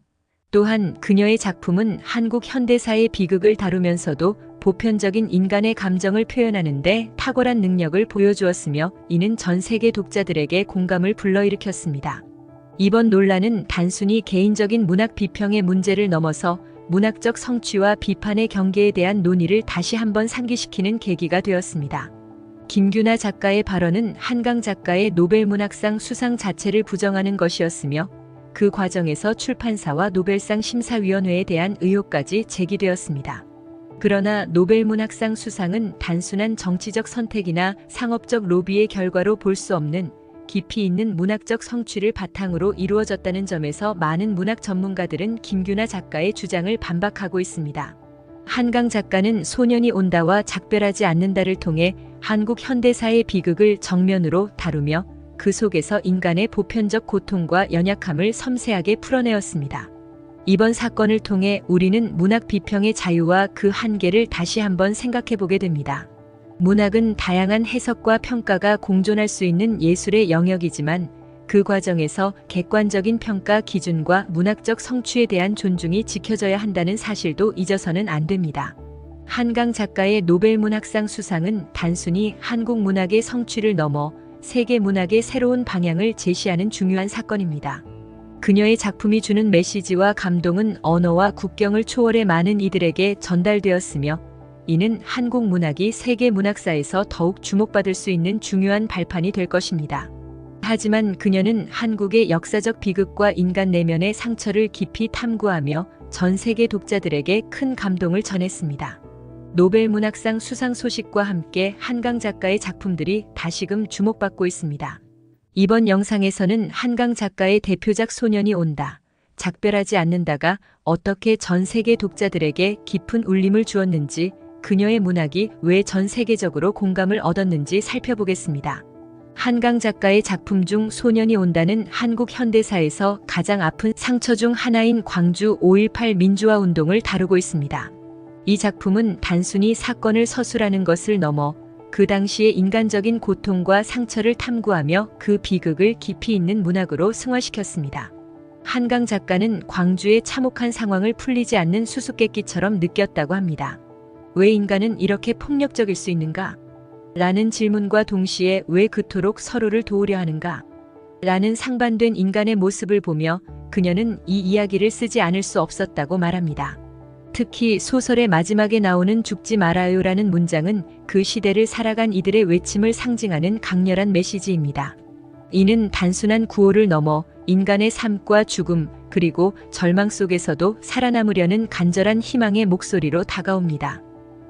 또한 그녀의 작품은 한국 현대사의 비극을 다루면서도 보편적인 인간의 감정을 표현하는 데 탁월한 능력을 보여주었으며 이는 전 세계 독자들에게 공감을 불러일으켰습니다. 이번 논란은 단순히 개인적인 문학 비평의 문제를 넘어서 문학적 성취와 비판의 경계에 대한 논의를 다시 한번 상기시키는 계기가 되었습니다. 김규나 작가의 발언은 한강 작가의 노벨문학상 수상 자체를 부정하는 것이었으며 그 과정에서 출판사와 노벨상 심사위원회에 대한 의혹까지 제기되었습니다. 그러나 노벨문학상 수상은 단순한 정치적 선택이나 상업적 로비의 결과로 볼 수 없는 깊이 있는 문학적 성취를 바탕으로 이루어졌다는 점에서 많은 문학 전문가들은 김규나 작가의 주장을 반박하고 있습니다. 한강 작가는 소년이 온다와 작별하지 않는다를 통해 한국 현대사의 비극을 정면으로 다루며 그 속에서 인간의 보편적 고통과 연약함을 섬세하게 풀어내었습니다. 이번 사건을 통해 우리는 문학 비평의 자유와 그 한계를 다시 한번 생각해보게 됩니다. 문학은 다양한 해석과 평가가 공존할 수 있는 예술의 영역이지만 그 과정에서 객관적인 평가 기준과 문학적 성취에 대한 존중이 지켜져야 한다는 사실도 잊어서는 안 됩니다. 한강 작가의 노벨문학상 수상은 단순히 한국 문학의 성취를 넘어 세계 문학의 새로운 방향을 제시하는 중요한 사건입니다. 그녀의 작품이 주는 메시지와 감동은 언어와 국경을 초월해 많은 이들에게 전달되었으며, 이는 한국 문학이 세계 문학사에서 더욱 주목받을 수 있는 중요한 발판이 될 것입니다. 하지만 그녀는 한국의 역사적 비극과 인간 내면의 상처를 깊이 탐구하며 전 세계 독자들에게 큰 감동을 전했습니다. 노벨문학상 수상 소식과 함께 한강 작가의 작품들이 다시금 주목받고 있습니다. 이번 영상에서는 한강 작가의 대표작 소년이 온다, 작별하지 않는다가 어떻게 전 세계 독자들에게 깊은 울림을 주었는지, 그녀의 문학이 왜 전 세계적으로 공감을 얻었는지 살펴보겠습니다. 한강 작가의 작품 중 소년이 온다는 한국 현대사에서 가장 아픈 상처 중 하나인 광주 5.18 민주화 운동을 다루고 있습니다. 이 작품은 단순히 사건을 서술하는 것을 넘어 그 당시의 인간적인 고통과 상처를 탐구하며 그 비극을 깊이 있는 문학으로 승화시켰습니다. 한강 작가는 광주의 참혹한 상황을 풀리지 않는 수수께끼처럼 느꼈다고 합니다. 왜 인간은 이렇게 폭력적일 수 있는가? 라는 질문과 동시에 왜 그토록 서로를 도우려 하는가? 라는 상반된 인간의 모습을 보며 그녀는 이 이야기를 쓰지 않을 수 없었다고 말합니다. 특히 소설의 마지막에 나오는 죽지 말아요라는 문장은 그 시대를 살아간 이들의 외침을 상징하는 강렬한 메시지입니다. 이는 단순한 구호를 넘어 인간의 삶과 죽음, 그리고 절망 속에서도 살아남으려는 간절한 희망의 목소리로 다가옵니다.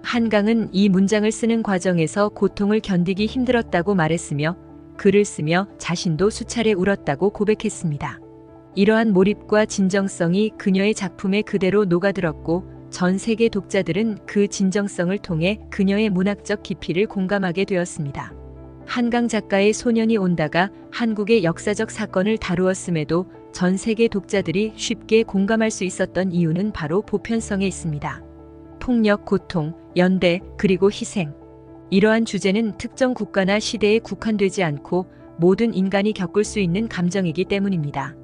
한강은 이 문장을 쓰는 과정에서 고통을 견디기 힘들었다고 말했으며, 글을 쓰며 자신도 수차례 울었다고 고백했습니다. 이러한 몰입과 진정성이 그녀의 작품에 그대로 녹아들었고, 전 세계 독자들은 그 진정성을 통해 그녀의 문학적 깊이를 공감하게 되었습니다. 한강 작가의 소년이 온다가 한국의 역사적 사건을 다루었음에도 전 세계 독자들이 쉽게 공감할 수 있었던 이유는 바로 보편성에 있습니다. 폭력, 고통, 연대, 그리고 희생. 이러한 주제는 특정 국가나 시대에 국한되지 않고 모든 인간이 겪을 수 있는 감정이기 때문입니다.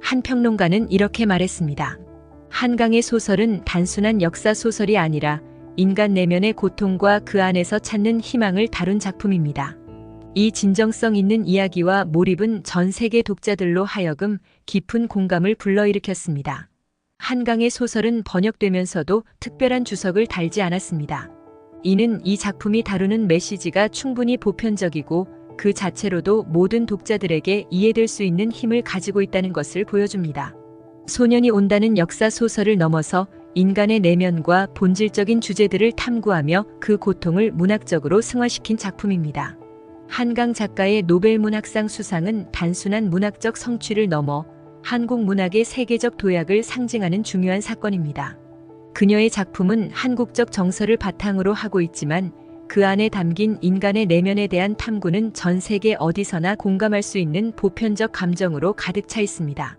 한 평론가는 이렇게 말했습니다. 한강의 소설은 단순한 역사 소설이 아니라 인간 내면의 고통과 그 안에서 찾는 희망을 다룬 작품입니다. 이 진정성 있는 이야기와 몰입은 전 세계 독자들로 하여금 깊은 공감을 불러일으켰습니다. 한강의 소설은 번역되면서도 특별한 주석을 달지 않았습니다. 이는 이 작품이 다루는 메시지가 충분히 보편적이고 그 자체로도 모든 독자들에게 이해될 수 있는 힘을 가지고 있다는 것을 보여줍니다. 소년이 온다는 역사 소설을 넘어서 인간의 내면과 본질적인 주제들을 탐구하며 그 고통을 문학적으로 승화시킨 작품입니다. 한강 작가의 노벨문학상 수상은 단순한 문학적 성취를 넘어 한국 문학의 세계적 도약을 상징하는 중요한 사건입니다. 그녀의 작품은 한국적 정서를 바탕으로 하고 있지만 그 안에 담긴 인간의 내면에 대한 탐구는 전 세계 어디서나 공감할 수 있는 보편적 감정으로 가득 차 있습니다.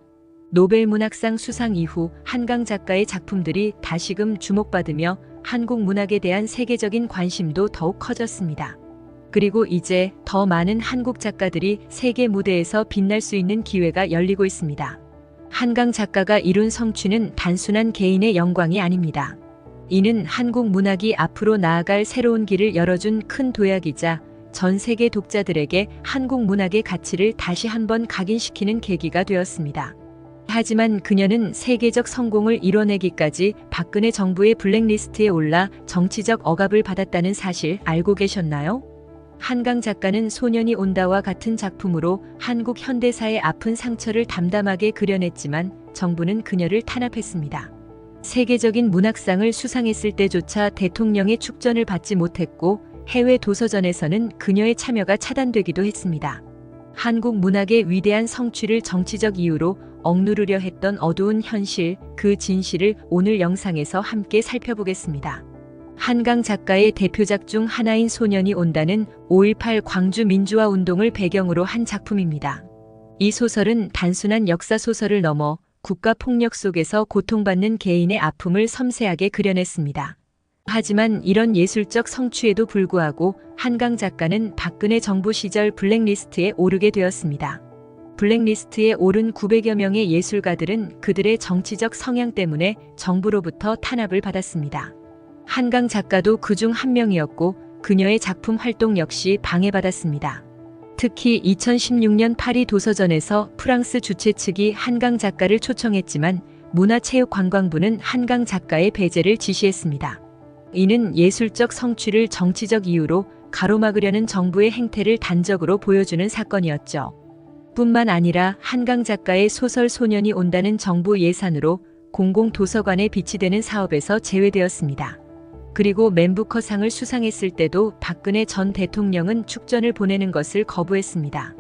노벨문학상 수상 이후 한강 작가의 작품들이 다시금 주목받으며 한국 문학에 대한 세계적인 관심도 더욱 커졌습니다. 그리고 이제 더 많은 한국 작가들이 세계 무대에서 빛날 수 있는 기회가 열리고 있습니다. 한강 작가가 이룬 성취는 단순한 개인의 영광이 아닙니다. 이는 한국 문학이 앞으로 나아갈 새로운 길을 열어준 큰 도약이자 전 세계 독자들에게 한국 문학의 가치를 다시 한번 각인시키는 계기가 되었습니다. 하지만 그녀는 세계적 성공을 이뤄내기까지 박근혜 정부의 블랙리스트에 올라 정치적 억압을 받았다는 사실 알고 계셨나요? 한강 작가는 소년이 온다와 같은 작품으로 한국 현대사의 아픈 상처를 담담하게 그려냈지만 정부는 그녀를 탄압했습니다. 세계적인 문학상을 수상했을 때조차 대통령의 축전을 받지 못했고 해외 도서전에서는 그녀의 참여가 차단되기도 했습니다. 한국 문학의 위대한 성취를 정치적 이유로 억누르려 했던 어두운 현실, 그 진실을 오늘 영상에서 함께 살펴보겠습니다. 한강 작가의 대표작 중 하나인 소년이 온다는 5.18 광주 민주화 운동을 배경으로 한 작품입니다. 이 소설은 단순한 역사 소설을 넘어 국가 폭력 속에서 고통받는 개인의 아픔을 섬세하게 그려냈습니다. 하지만 이런 예술적 성취에도 불구하고 한강 작가는 박근혜 정부 시절 블랙리스트에 오르게 되었습니다. 블랙리스트에 오른 900여 명의 예술가들은 그들의 정치적 성향 때문에 정부로부터 탄압을 받았습니다. 한강 작가도 그중 한 명이었고 그녀의 작품 활동 역시 방해받았습니다. 특히 2016년 파리 도서전에서 프랑스 주최 측이 한강 작가를 초청했지만 문화체육관광부는 한강 작가의 배제를 지시했습니다. 이는 예술적 성취를 정치적 이유로 가로막으려는 정부의 행태를 단적으로 보여주는 사건이었죠. 뿐만 아니라 한강 작가의 소설 소년이 온다는 정부 예산으로 공공도서관에 비치되는 사업에서 제외되었습니다. 그리고 맨부커상을 수상했을 때도 박근혜 전 대통령은 축전을 보내는 것을 거부했습니다.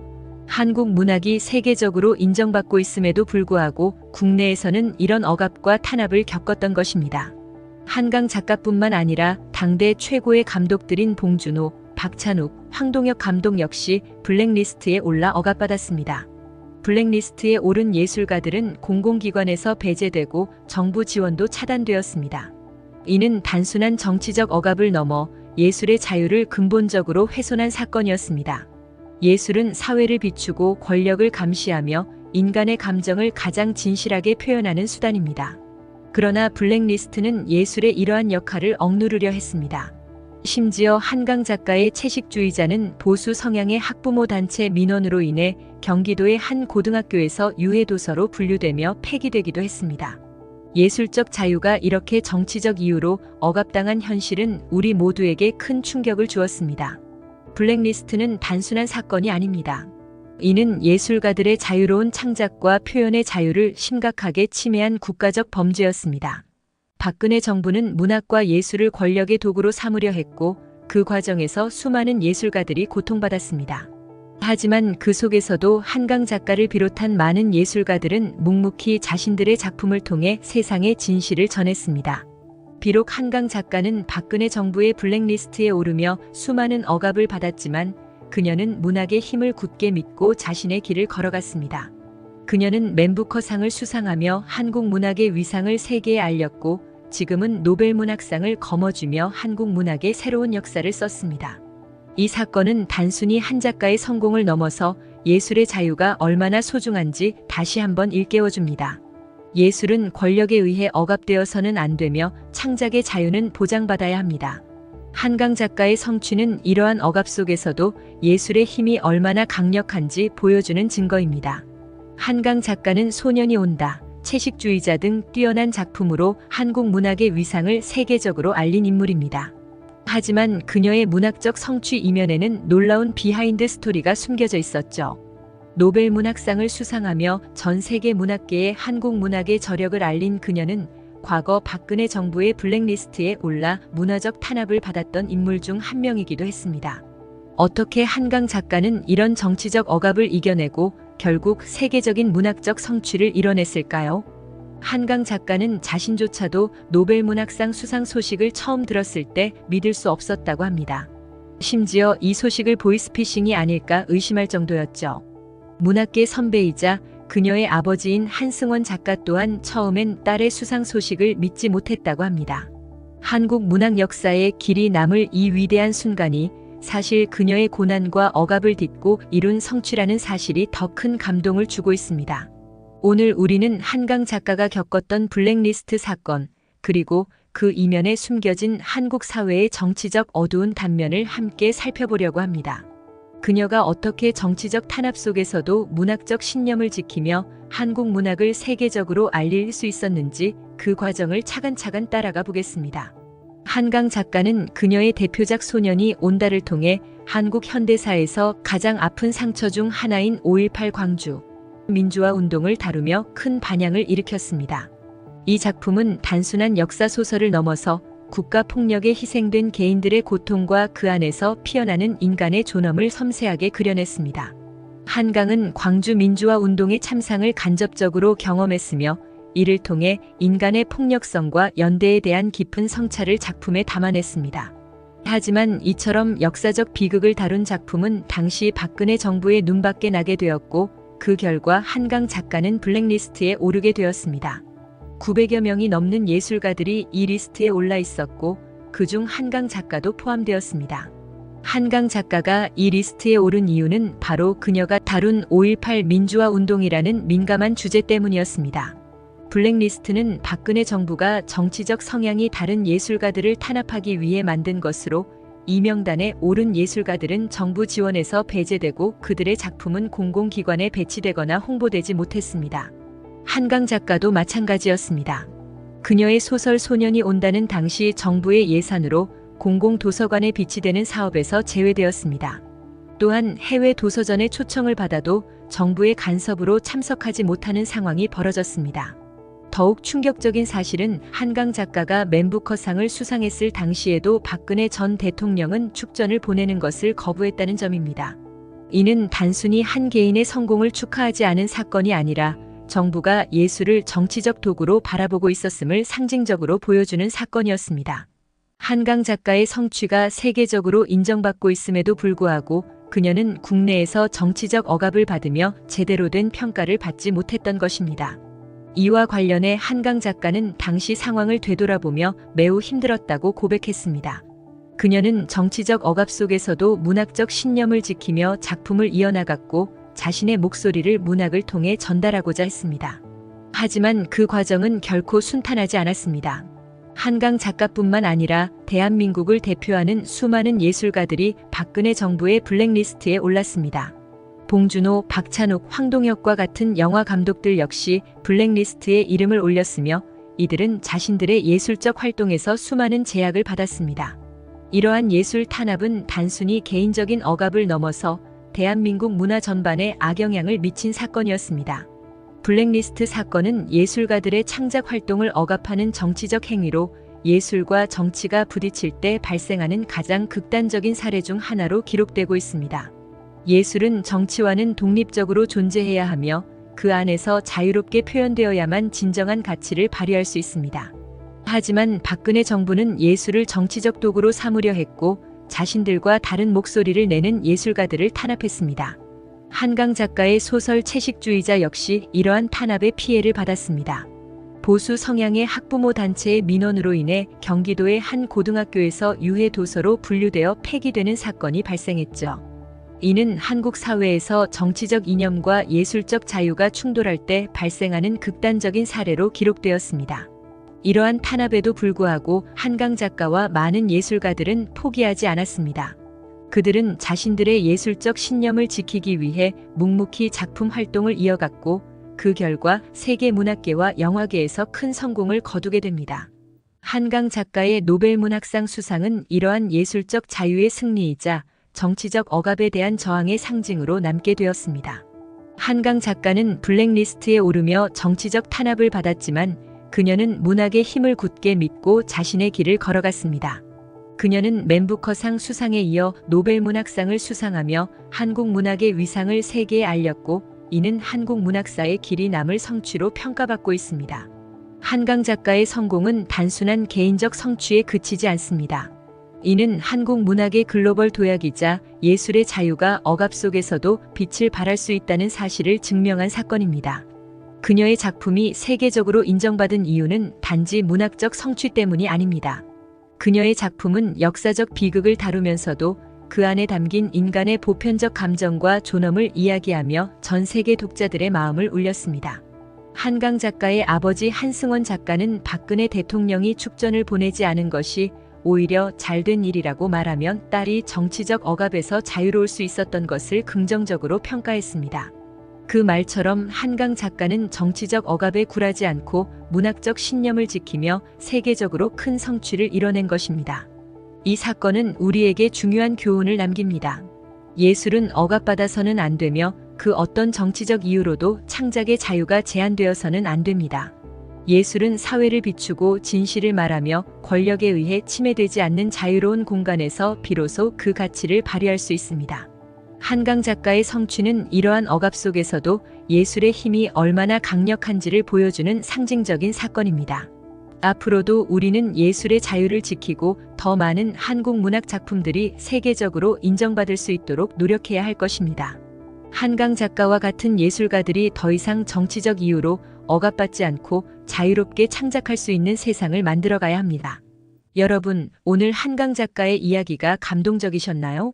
한국 문학이 세계적으로 인정받고 있음에도 불구하고 국내에서는 이런 억압과 탄압을 겪었던 것입니다. 한강 작가뿐만 아니라 당대 최고의 감독들인 봉준호, 박찬욱, 황동혁 감독 역시 블랙리스트에 올라 억압받았습니다. 블랙리스트에 오른 예술가들은 공공기관에서 배제되고 정부 지원도 차단되었습니다. 이는 단순한 정치적 억압을 넘어 예술의 자유를 근본적으로 훼손한 사건이었습니다. 예술은 사회를 비추고 권력을 감시하며 인간의 감정을 가장 진실하게 표현하는 수단입니다. 그러나 블랙리스트는 예술의 이러한 역할을 억누르려 했습니다. 심지어 한강 작가의 채식주의자는 보수 성향의 학부모 단체 민원으로 인해 경기도의 한 고등학교에서 유해도서로 분류되며 폐기되기도 했습니다. 예술적 자유가 이렇게 정치적 이유로 억압당한 현실은 우리 모두에게 큰 충격을 주었습니다. 블랙리스트는 단순한 사건이 아닙니다. 이는 예술가들의 자유로운 창작과 표현의 자유를 심각하게 침해한 국가적 범죄였습니다. 박근혜 정부는 문학과 예술을 권력의 도구로 삼으려 했고 그 과정에서 수많은 예술가들이 고통받았습니다. 하지만 그 속에서도 한강 작가를 비롯한 많은 예술가들은 묵묵히 자신들의 작품을 통해 세상의 진실을 전했습니다. 비록 한강 작가는 박근혜 정부의 블랙리스트에 오르며 수많은 억압을 받았지만 그녀는 문학의 힘을 굳게 믿고 자신의 길을 걸어갔습니다. 그녀는 맨부커상을 수상하며 한국 문학의 위상을 세계에 알렸고 지금은 노벨문학상을 거머쥐며 한국 문학의 새로운 역사를 썼습니다. 이 사건은 단순히 한 작가의 성공을 넘어서 예술의 자유가 얼마나 소중한지 다시 한번 일깨워줍니다. 예술은 권력에 의해 억압되어서는 안 되며 창작의 자유는 보장받아야 합니다. 한강 작가의 성취는 이러한 억압 속에서도 예술의 힘이 얼마나 강력한지 보여주는 증거입니다. 한강 작가는 소년이 온다, 채식주의자 등 뛰어난 작품으로 한국 문학의 위상을 세계적으로 알린 인물입니다. 하지만 그녀의 문학적 성취 이면에는 놀라운 비하인드 스토리가 숨겨져 있었죠. 노벨 문학상을 수상하며 전 세계 문학계에 한국 문학의 저력을 알린 그녀는 과거 박근혜 정부의 블랙리스트에 올라 문화적 탄압을 받았던 인물 중 한 명이기도 했습니다. 어떻게 한강 작가는 이런 정치적 억압을 이겨내고 결국 세계적인 문학적 성취를 이뤄냈을까요? 한강 작가는 자신조차도 노벨 문학상 수상 소식을 처음 들었을 때 믿을 수 없었다고 합니다. 심지어 이 소식을 보이스피싱이 아닐까 의심할 정도였죠. 문학계 선배이자 그녀의 아버지인 한승원 작가 또한 처음엔 딸의 수상 소식을 믿지 못했다고 합니다. 한국 문학 역사에 길이 남을 이 위대한 순간이 사실 그녀의 고난과 억압을 딛고 이룬 성취라는 사실이 더 큰 감동을 주고 있습니다. 오늘 우리는 한강 작가가 겪었던 블랙리스트 사건, 그리고 그 이면에 숨겨진 한국 사회의 정치적 어두운 단면을 함께 살펴보려고 합니다. 그녀가 어떻게 정치적 탄압 속에서도 문학적 신념을 지키며 한국 문학을 세계적으로 알릴 수 있었는지 그 과정을 차근차근 따라가 보겠습니다. 한강 작가는 그녀의 대표작 소년이 온다를 통해 한국 현대사에서 가장 아픈 상처 중 하나인 5.18 광주 민주화 운동을 다루며 큰 반향을 일으켰습니다. 이 작품은 단순한 역사 소설을 넘어서 국가 폭력에 희생된 개인들의 고통과 그 안에서 피어나는 인간의 존엄을 섬세하게 그려냈습니다. 한강은 광주 민주화 운동의 참상을 간접적으로 경험했으며 이를 통해 인간의 폭력성과 연대에 대한 깊은 성찰을 작품에 담아냈습니다. 하지만 이처럼 역사적 비극을 다룬 작품은 당시 박근혜 정부의 눈밖에 나게 되었고 그 결과 한강 작가는 블랙리스트에 오르게 되었습니다. 900여 명이 넘는 예술가들이 이 리스트에 올라 있었고 그중 한강 작가도 포함되었습니다. 한강 작가가 이 리스트에 오른 이유는 바로 그녀가 다룬 5.18 민주화 운동이라는 민감한 주제 때문이었습니다. 블랙리스트는 박근혜 정부가 정치적 성향이 다른 예술가들을 탄압하기 위해 만든 것으로, 이 명단에 오른 예술가들은 정부 지원에서 배제되고 그들의 작품은 공공기관에 배치되거나 홍보되지 못했습니다. 한강 작가도 마찬가지였습니다. 그녀의 소설 소년이 온다는 당시 정부의 예산으로 공공도서관에 비치되는 사업에서 제외되었습니다. 또한 해외 도서전에 초청을 받아도 정부의 간섭으로 참석하지 못하는 상황이 벌어졌습니다. 더욱 충격적인 사실은 한강 작가가 맨부커상을 수상했을 당시에도 박근혜 전 대통령은 축전을 보내는 것을 거부했다는 점입니다. 이는 단순히 한 개인의 성공을 축하하지 않은 사건이 아니라 정부가 예술을 정치적 도구로 바라보고 있었음을 상징적으로 보여주는 사건이었습니다. 한강 작가의 성취가 세계적으로 인정받고 있음에도 불구하고 그녀는 국내에서 정치적 억압을 받으며 제대로 된 평가를 받지 못했던 것입니다. 이와 관련해 한강 작가는 당시 상황을 되돌아보며 매우 힘들었다고 고백했습니다. 그녀는 정치적 억압 속에서도 문학적 신념을 지키며 작품을 이어나갔고 자신의 목소리를 문학을 통해 전달하고자 했습니다. 하지만 그 과정은 결코 순탄하지 않았습니다. 한강 작가뿐만 아니라 대한민국을 대표하는 수많은 예술가들이 박근혜 정부의 블랙리스트에 올랐습니다. 봉준호, 박찬욱, 황동혁과 같은 영화 감독들 역시 블랙리스트에 이름을 올렸으며 이들은 자신들의 예술적 활동에서 수많은 제약을 받았습니다. 이러한 예술 탄압은 단순히 개인적인 억압을 넘어서 대한민국 문화 전반에 악영향을 미친 사건이었습니다. 블랙리스트 사건은 예술가들의 창작 활동을 억압하는 정치적 행위로 예술과 정치가 부딪힐 때 발생하는 가장 극단적인 사례 중 하나로 기록되고 있습니다. 예술은 정치와는 독립적으로 존재해야 하며 그 안에서 자유롭게 표현되어야만 진정한 가치를 발휘할 수 있습니다. 하지만 박근혜 정부는 예술을 정치적 도구로 삼으려 했고 자신들과 다른 목소리를 내는 예술가들을 탄압했습니다. 한강 작가의 소설 채식주의자 역시 이러한 탄압의 피해를 받았습니다. 보수 성향의 학부모 단체의 민원으로 인해 경기도의 한 고등학교에서 유해 도서로 분류되어 폐기되는 사건이 발생했죠. 이는 한국 사회에서 정치적 이념과 예술적 자유가 충돌할 때 발생하는 극단적인 사례로 기록되었습니다. 이러한 탄압에도 불구하고 한강 작가와 많은 예술가들은 포기하지 않았습니다. 그들은 자신들의 예술적 신념을 지키기 위해 묵묵히 작품 활동을 이어갔고 그 결과 세계 문학계와 영화계에서 큰 성공을 거두게 됩니다. 한강 작가의 노벨문학상 수상은 이러한 예술적 자유의 승리이자 정치적 억압에 대한 저항의 상징으로 남게 되었습니다. 한강 작가는 블랙리스트에 오르며 정치적 탄압을 받았지만 그녀는 문학의 힘을 굳게 믿고 자신의 길을 걸어갔습니다. 그녀는 맨부커상 수상에 이어 노벨문학상을 수상하며 한국 문학의 위상을 세계에 알렸고 이는 한국 문학사의 길이 남을 성취로 평가받고 있습니다. 한강 작가의 성공은 단순한 개인적 성취에 그치지 않습니다. 이는 한국 문학의 글로벌 도약이자 예술의 자유가 억압 속에서도 빛을 발할 수 있다는 사실을 증명한 사건입니다. 그녀의 작품이 세계적으로 인정받은 이유는 단지 문학적 성취 때문이 아닙니다. 그녀의 작품은 역사적 비극을 다루면서도 그 안에 담긴 인간의 보편적 감정과 존엄을 이야기하며 전 세계 독자들의 마음을 울렸습니다. 한강 작가의 아버지 한승원 작가는 박근혜 대통령이 축전을 보내지 않은 것이 오히려 잘된 일이라고 말하면 딸이 정치적 억압에서 자유로울 수 있었던 것을 긍정적으로 평가했습니다. 그 말처럼 한강 작가는 정치적 억압에 굴하지 않고 문학적 신념을 지키며 세계적으로 큰 성취를 이뤄낸 것입니다. 이 사건은 우리에게 중요한 교훈을 남깁니다. 예술은 억압받아서는 안 되며 그 어떤 정치적 이유로도 창작의 자유가 제한되어서는 안 됩니다. 예술은 사회를 비추고 진실을 말하며 권력에 의해 침해되지 않는 자유로운 공간에서 비로소 그 가치를 발휘할 수 있습니다. 한강 작가의 성취는 이러한 억압 속에서도 예술의 힘이 얼마나 강력한지를 보여주는 상징적인 사건입니다. 앞으로도 우리는 예술의 자유를 지키고 더 많은 한국 문학 작품들이 세계적으로 인정받을 수 있도록 노력해야 할 것입니다. 한강 작가와 같은 예술가들이 더 이상 정치적 이유로 억압받지 않고 자유롭게 창작할 수 있는 세상을 만들어가야 합니다. 여러분, 오늘 한강 작가의 이야기가 감동적이셨나요?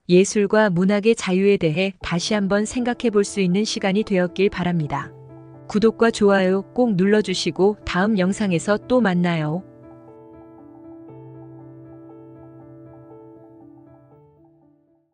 예술과 문학의 자유에 대해 다시 한번 생각해 볼 수 있는 시간이 되었길 바랍니다. 구독과 좋아요 꼭 눌러주시고 다음 영상에서 또 만나요.